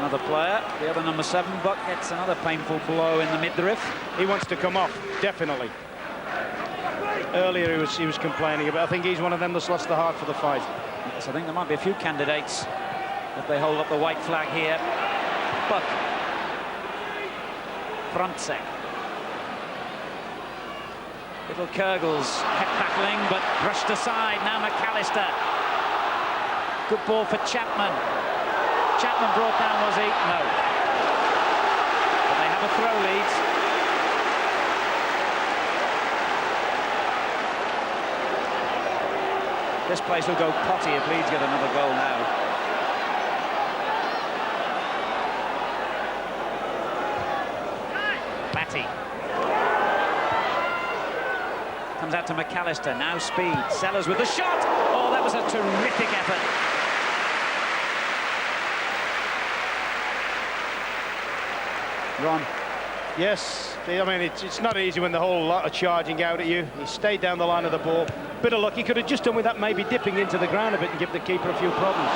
Another player, the other number 7, Buck, gets another painful blow in the midriff. He wants to come off, definitely. Earlier he was complaining about. I think he's one of them that's lost the heart for the fight. Yes, I think there might be a few candidates if they hold up the white flag here. Buck. Frantzek. Little Kurgels head battling, but brushed aside. Now McAllister. Good ball for Chapman. Chapman brought down, was he? No. But they have a throw, Leeds. This place will go potty if Leeds get another goal now. Batty. Comes out to McAllister, now Speed. Sellers with the shot! Oh, that was a terrific effort. Ron. Yes, I mean, it's not easy when the whole lot are charging out at you. He stayed down the line of the ball. Bit of luck. He could have just done with that, maybe dipping into the ground a bit and give the keeper a few problems.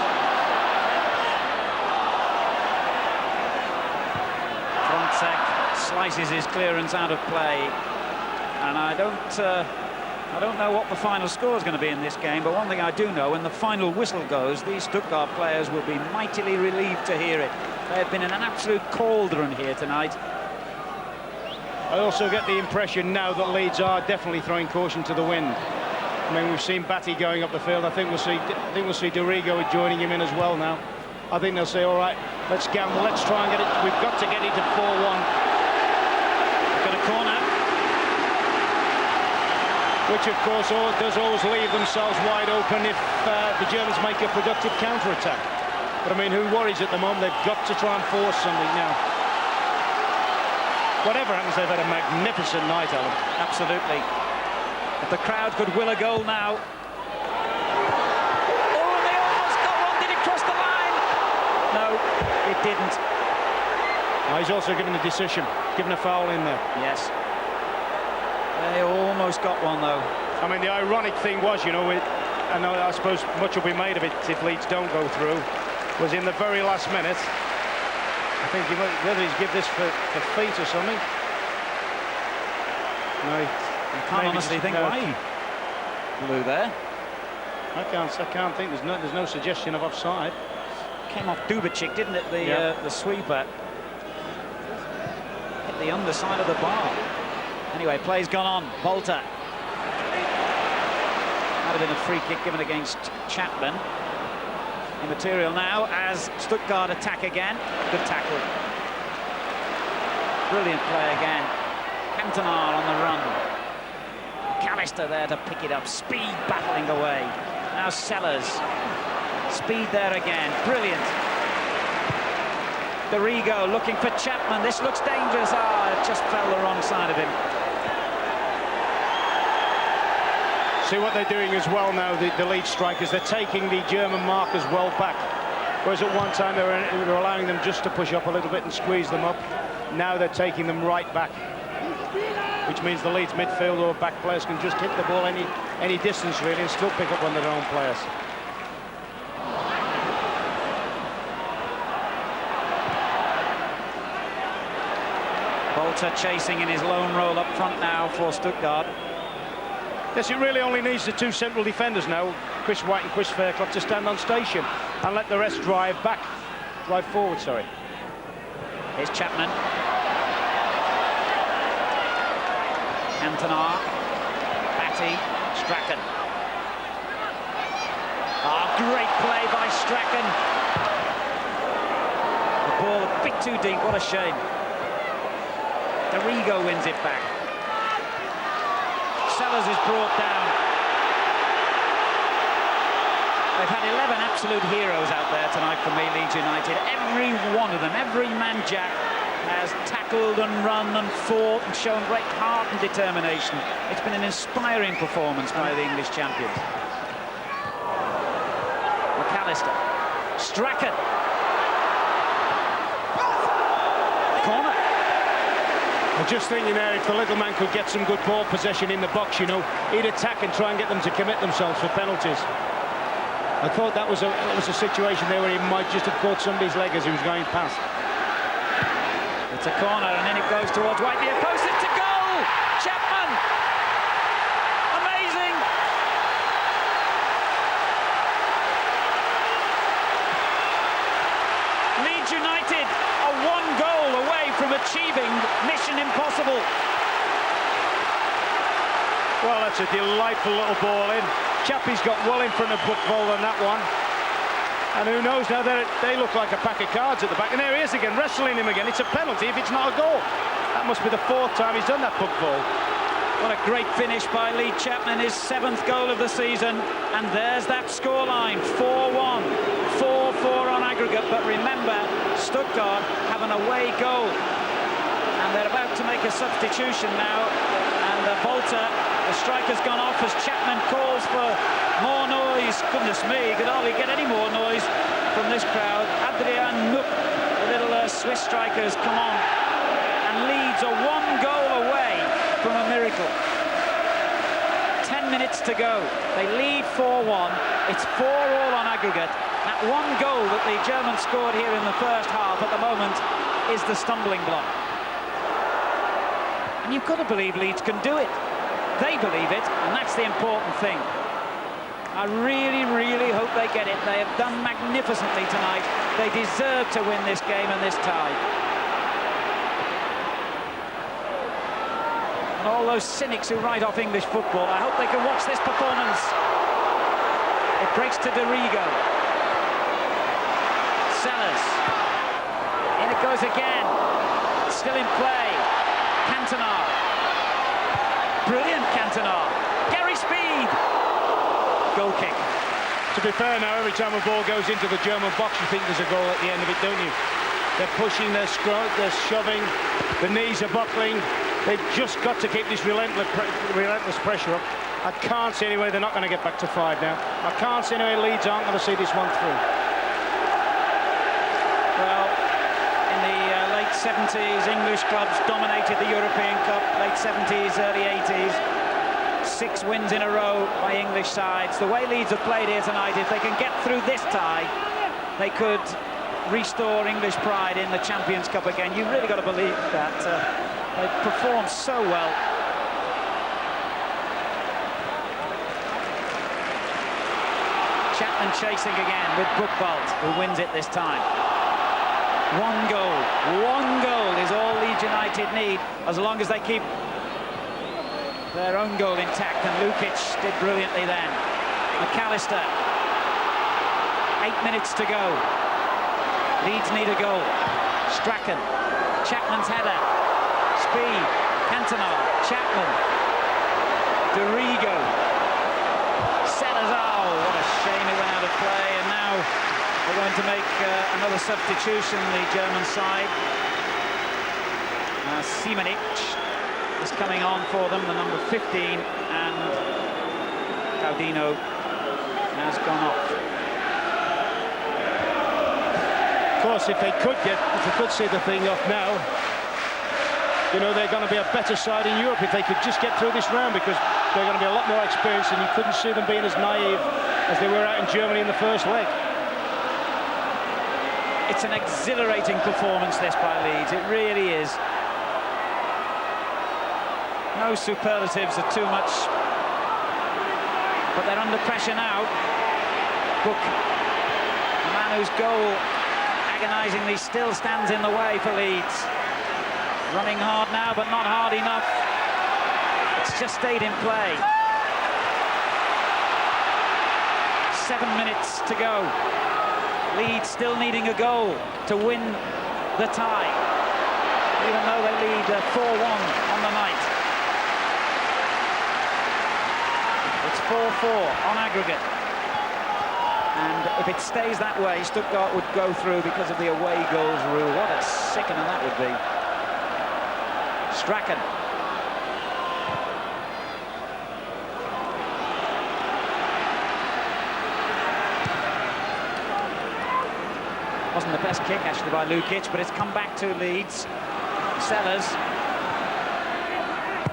Frantzek slices his clearance out of play. And I don't I don't know what the final score is going to be in this game, but one thing I do know, when the final whistle goes, these Stuttgart players will be mightily relieved to hear it. They have been in an absolute cauldron here tonight. I also get the impression now that Leeds are definitely throwing caution to the wind. I mean, we've seen Batty going up the field. I think we'll see Dorigo joining him in as well now. I think they'll say, all right, let's gamble, let's try and get it. We've got to get it to 4-1. Got a corner. Which, of course, does always leave themselves wide open if the Germans make a productive counter-attack. But, I mean, who worries at the moment? They've got to try and force something now. Whatever happens, they've had a magnificent night, Alan. Absolutely. If the crowd could will a goal now. Oh, they almost got one. Did it cross the line? No, it didn't. He's also given a decision, given a foul in there. Yes. They almost got one, though. I mean, the ironic thing was, you know, and I suppose much will be made of it if Leeds don't go through, was in the very last minute. I think whether he's give this for feet or something. No, I can't honestly think why he blew there. I can't think. There's no suggestion of offside. Came off Dubicic, didn't it? The sweeper hit the underside of the bar. Anyway, play's gone on. Bolter. Might have been a free kick given against Chapman. Immaterial now as Stuttgart attack again. Good tackle. Brilliant play again. Cantona on the run. McAllister there to pick it up. Speed battling away. Now Sellers. Speed there again. Brilliant. Dorigo looking for Chapman. This looks dangerous. It just fell the wrong side of him. See what they're doing as well now, the Leeds strikers. They're taking the German markers well back. Whereas at one time they were allowing them just to push up a little bit and squeeze them up. Now they're taking them right back. Which means the Leeds midfield or back players can just hit the ball any distance really and still pick up on their own players. Bolter chasing in his lone roll up front now for Stuttgart. Yes, it really only needs the two central defenders now, Chris White and Chris Fairclough, to stand on station and let the rest drive forward, sorry. Here's Chapman. Cantona. Batty. Strachan. Great play by Strachan. The ball a bit too deep, what a shame. Dorigo wins it back. Sellers is brought down. They've had 11 absolute heroes out there tonight for me, Leeds United. Every one of them, every man jack, has tackled and run and fought and shown great heart and determination. It's been an inspiring performance by the English champions. McAllister. Strachan. Corner. I'm just thinking there, if the little man could get some good ball possession in the box, you know, he'd attack and try and get them to commit themselves for penalties. I thought that was a situation there where he might just have caught somebody's leg as he was going past. It's a corner and then it goes towards White near post. It's a goal! Chapman! Amazing! Leeds United are one goal away from achieving mission impossible. Well, that's a delightful little ball in. Chappie's got well in front of Buckvold on that one. And who knows now, they look like a pack of cards at the back. And there he is again, wrestling him again. It's a penalty if it's not a goal. That must be the 4th time he's done that, Buckvold. What a great finish by Lee Chapman, his 7th goal of the season. And there's that scoreline, 4-1, 4-4 on aggregate. But remember, Stuttgart have an away goal. And they're about to make a substitution now. And Bolter, the striker's gone off as Chapman calls for more noise. Goodness me, you could hardly get any more noise from this crowd. Adrian Nook, the little Swiss strikers, come on. And Leeds are one goal away from a miracle. 10 minutes to go. They lead 4-1. It's 4-all on aggregate. That one goal that the Germans scored here in the first half at the moment is the stumbling block. And you've got to believe Leeds can do it. They believe it, and that's the important thing. I really, really hope they get it. They have done magnificently tonight. They deserve to win this game and this tie. And all those cynics who write off English football, I hope they can watch this performance. It breaks to De Rigo. Sellers. In it goes again. Still in play. Cantona. Brilliant Cantona. Gary Speed. Goal kick. To be fair now, every time a ball goes into the German box, you think there's a goal at the end of it, don't you? They're pushing, they're shoving, the knees are buckling. They've just got to keep this relentless pressure up. I can't see any way they're not going to get back to 5 now. I can't see any way Leeds aren't going to see this one through. Well, in the late 70s, English clubs dominated the European Cup. Late 70s, early 80s. 6 wins in a row by English sides. The way Leeds have played here tonight, if they can get through this tie, they could restore English pride in the Champions Cup again. You've really got to believe that. They've performed so well. Chapman chasing again with Buchwald, who wins it this time. One goal is all Leeds United need, as long as they keep their own goal intact, and Lukic did brilliantly then. McAllister, 8 minutes to go. Leeds need a goal. Strachan, Chapman's header. Speed, Cantona, Chapman, De Rigo, Sellers. Oh, what a shame it went out of play, and now they're going to make another substitution, the German side. Simonic is coming on for them, the number 15, and Gaudino has gone off. Of course, if they could see the thing off now, you know, they're going to be a better side in Europe if they could just get through this round, because they're going to be a lot more experienced, and you couldn't see them being as naive as they were out in Germany in the first leg. It's an exhilarating performance, this, by Leeds. It really is. No superlatives are too much, but they're under pressure now. Book, the man whose goal agonisingly still stands in the way for Leeds. Running hard now, but not hard enough. It's just stayed in play. 7 minutes to go. Leeds still needing a goal to win the tie, even though they lead 4-1 on the night. It's 4-4 on aggregate. And if it stays that way, Stuttgart would go through because of the away goals rule. What a sickener that would be. Strachan. Wasn't the best kick, actually, by Lukic, but it's come back to Leeds. Sellers.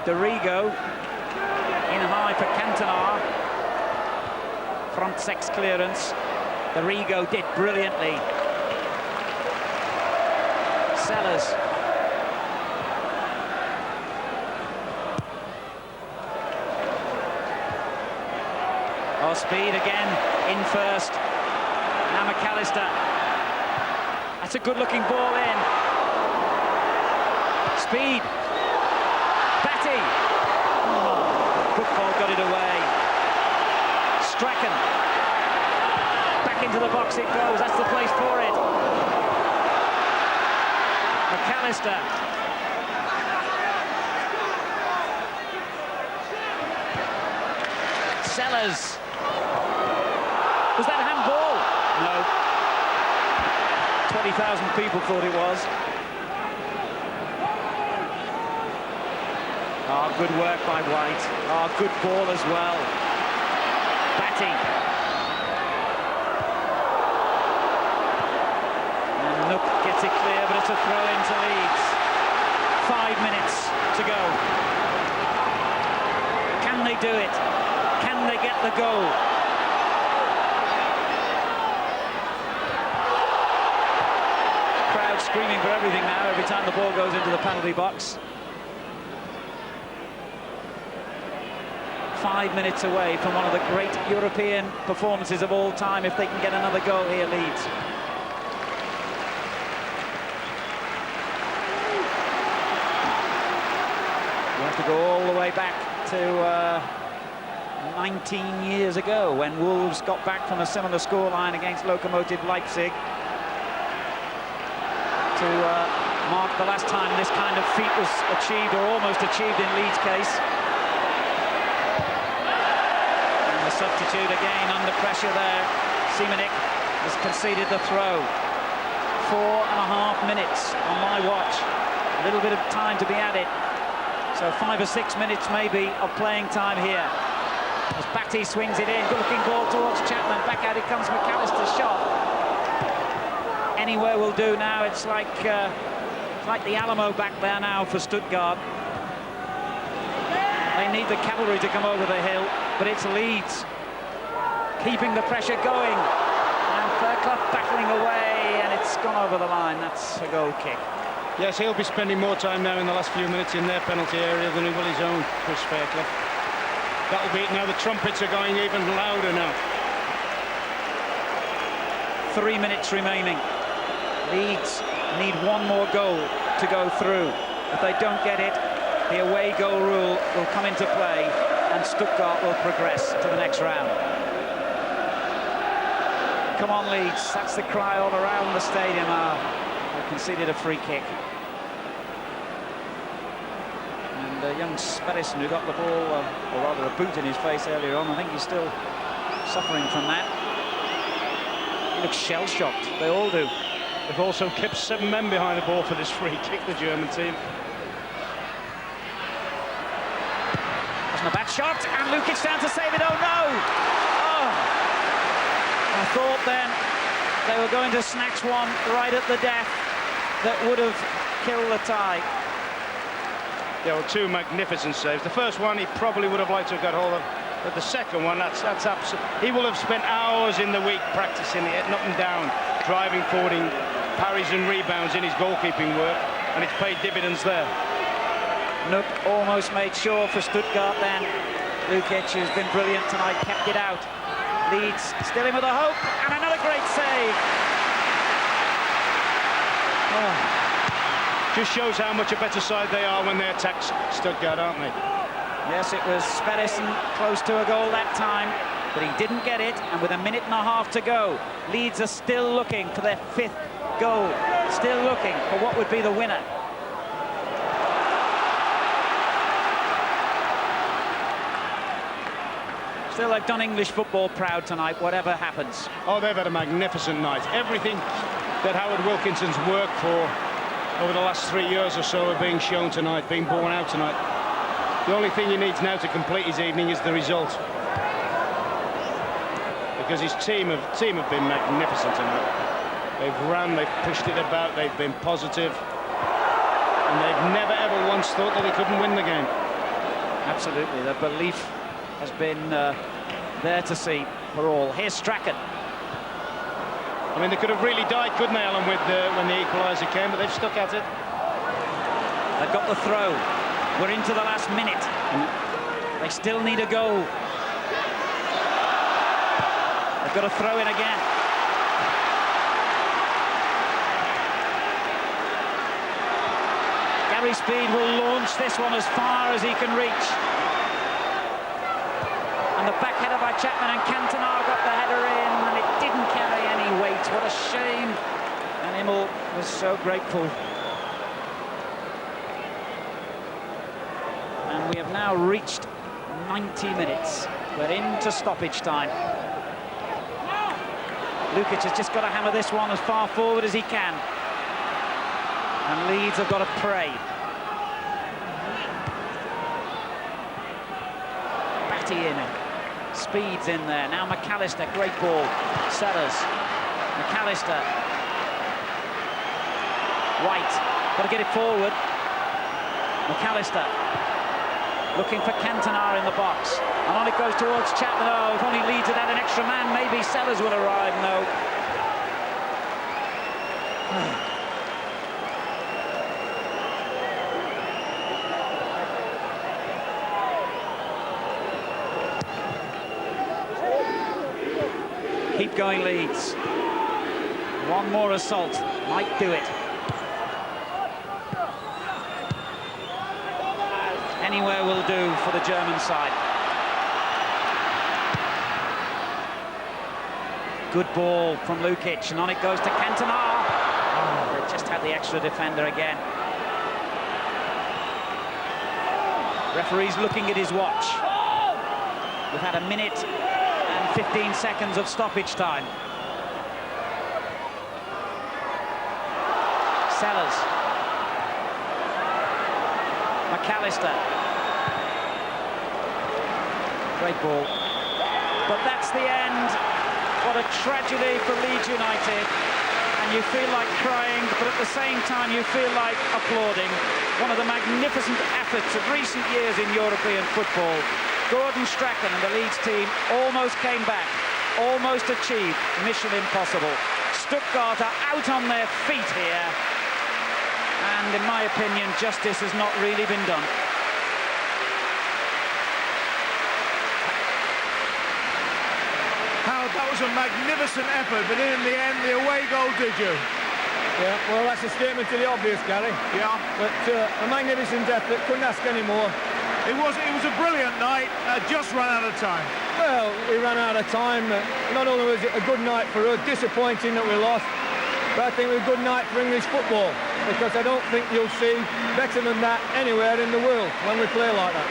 De Rigo. In high for Cantona. Front six clearance. De Rigo did brilliantly. Sellers. Oh, Speed again in first. Now McAllister. That's a good-looking ball in. Speed. Batty. Oh, Buchwald got it away. Strachan. Back into the box it goes. That's the place for it. McAllister. Sellers. Was that a handball? No. 20,000 people thought it was. Oh, good work by White. Oh, good ball as well. Batty. And Nook gets it clear, but it's a throw into Leeds. 5 minutes to go. Can they do it? Can they get the goal? Crowd screaming for everything now every time the ball goes into the penalty box. 5 minutes away from one of the great European performances of all time if they can get another goal here, Leeds. You have to go all the way back to 19 years ago when Wolves got back from a similar scoreline against Lokomotiv Leipzig to mark the last time this kind of feat was achieved, or almost achieved, in Leeds' case. And the substitute again under pressure there. Simonik has conceded the throw. 4.5 minutes on my watch. A little bit of time to be added. So 5 or 6 minutes maybe of playing time here. As Batty swings it in, good-looking ball towards Chapman. Back out it comes, McAllister's shot. Anywhere will do now. It's like the Alamo back there now for Stuttgart. They need the cavalry to come over the hill, but it's Leeds keeping the pressure going. And Fairclough battling away, and it's gone over the line. That's a goal kick. Yes, he'll be spending more time now in the last few minutes in their penalty area than he will his own, Chris Fairclough. That'll be it now. The trumpets are going even louder now. 3 minutes remaining. Leeds need one more goal to go through. If they don't get it, the away goal rule will come into play and Stuttgart will progress to the next round. Come on, Leeds. That's the cry all around the stadium. They conceded a free kick. And young Sperrison, who got the ball, or rather a boot in his face earlier on, I think he's still suffering from that. He looks shell-shocked. They all do. They've also kept 7 men behind the ball for this free kick, the German team. Wasn't a bad shot, and Lukic down to save it. Oh no! Oh. I thought then they were going to snatch one right at the death that would have killed the tie. Yeah, well, 2 magnificent saves. The first one he probably would have liked to have got hold of, but the second one, that's absolute. He will have spent hours in the week practicing it, up and down, driving forward in parries and rebounds in his goalkeeping work, and it's paid dividends there. Nook almost made sure for Stuttgart then. Lukic, who's been brilliant tonight, kept it out. Leeds still in with a hope, and another great save. Oh. Just shows how much a better side they are when they attack Stuttgart, aren't they? Yes, it was Sperrison close to a goal that time, but he didn't get it, and with 1.5 minutes to go, Leeds are still looking for their 5th goal, still looking for what would be the winner. Still, they've done English football proud tonight, whatever happens. Oh, they've had a magnificent night. Everything that Howard Wilkinson's worked for over the last 3 years or so are being shown tonight, being borne out tonight. The only thing he needs now to complete his evening is the result. Because his team have been magnificent tonight. They've ran, they've pushed it about, they've been positive, and they've never ever once thought that they couldn't win the game. Absolutely, the belief has been there to see for all. Here's Strachan. I mean, they could have really died, couldn't they, Alan, with when the equaliser came, but they've stuck at it. They've got the throw. We're into the last minute. They still need a goal. They've got to throw in again. Gary Speed will launch this one as far as he can reach. And the back header by Chapman, and Cantona got the header in, and it didn't carry any weight. What a shame. And Immel was so grateful. And we have now reached 90 minutes. We're into stoppage time. Lukic has just got to hammer this one as far forward as he can. And Leeds have got to pray. Batty in. Speed's in there. Now McAllister, great ball. Sellers. McAllister. White. Got to get it forward. McAllister. Looking for Cantona in the box. And on it goes towards Chapman. Oh, if only Leeds had had an extra man, maybe Sellers will arrive. No. Keep going, Leeds. One more assault might do it. Anywhere will do for the German side. Good ball from Lukic, and on it goes to Cantona. Oh, they just had the extra defender again. Referee's looking at his watch. We've had a minute and 15 seconds of stoppage time. Sellers. McAllister. Great ball. But that's the end. What a tragedy for Leeds United. And you feel like crying, but at the same time you feel like applauding. One of the magnificent efforts of recent years in European football. Gordon Strachan and the Leeds team almost came back, almost achieved mission impossible. Stuttgart are out on their feet here. And in my opinion, justice has not really been done. That was a magnificent effort, but in the end, the away goal did you. Yeah, well, that's a statement to the obvious, Gary. Yeah. But a magnificent effort, couldn't ask any more. It was a brilliant night, just run out of time. Well, we ran out of time. Not only was it a good night for us, disappointing that we lost, but I think it was a good night for English football, because I don't think you'll see better than that anywhere in the world when we play like that.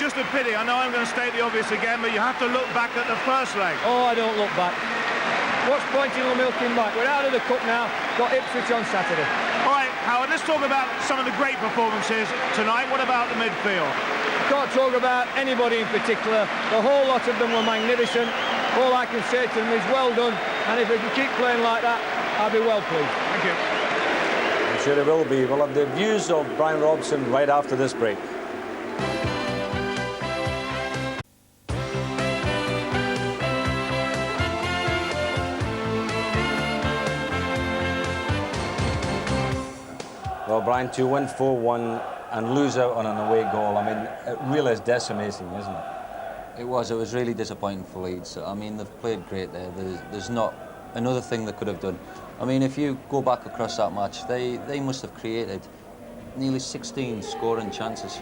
Just a pity. I know I'm going to state the obvious again, but you have to look back at the first leg. Oh, I don't look back. What's pointing or milking back? We're out of the cup now. Got Ipswich on Saturday. All right, Howard, let's talk about some of the great performances tonight. What about the midfield? Can't talk about anybody in particular. The whole lot of them were magnificent. All I can say to them is well done. And if we can keep playing like that, I'll be well pleased. Thank you. I'm sure it will be. We'll have the views of Brian Robson right after this break. Well, Brian, to win 4-1 and lose out on an away goal, I mean, it really is decimating, isn't it? It was really disappointing for Leeds. I mean, they've played great there. There's not another thing they could have done. I mean, if you go back across that match, they must have created nearly 16 scoring chances.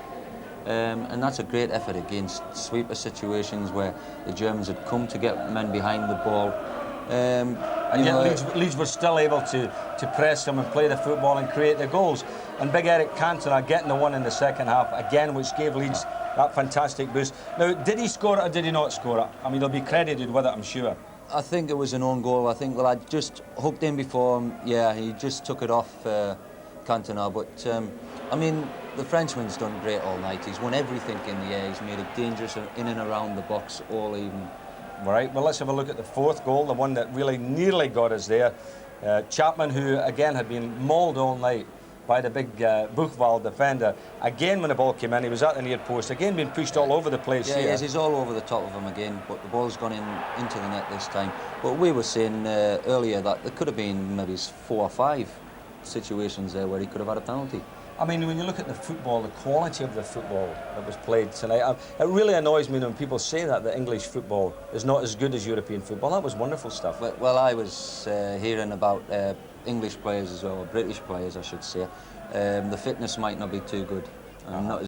And that's a great effort against sweeper situations where the Germans had come to get men behind the ball. And yet Leeds were still able to press them and play the football and create the goals. And big Eric Cantona getting the one in the second half again, which gave Leeds that fantastic boost. Now, did he score it or did he not score it? I mean, he'll be credited with it, I'm sure. I think it was an own goal. I think the lad just hooked in before him. Yeah, he just took it off Cantona. But, I mean, the Frenchman's done great all night. He's won everything in the air. He's made it dangerous in and around the box all evening. Right, well, let's have a look at the fourth goal, the one that really nearly got us there. Chapman, who again had been mauled all night by the big Buchwald defender. Again, when the ball came in, he was at the near post. Again, being pushed all over the place. Yeah, yes, he's all over the top of him again, but the ball's gone into the net this time. But we were saying earlier that there could have been maybe 4 or 5 situations there where he could have had a penalty. I mean, when you look at the football, the quality of the football that was played tonight, it really annoys me when people say that English football is not as good as European football. That was wonderful stuff. Well, I was hearing about English players as well, or British players, I should say. The fitness might not be too good. Not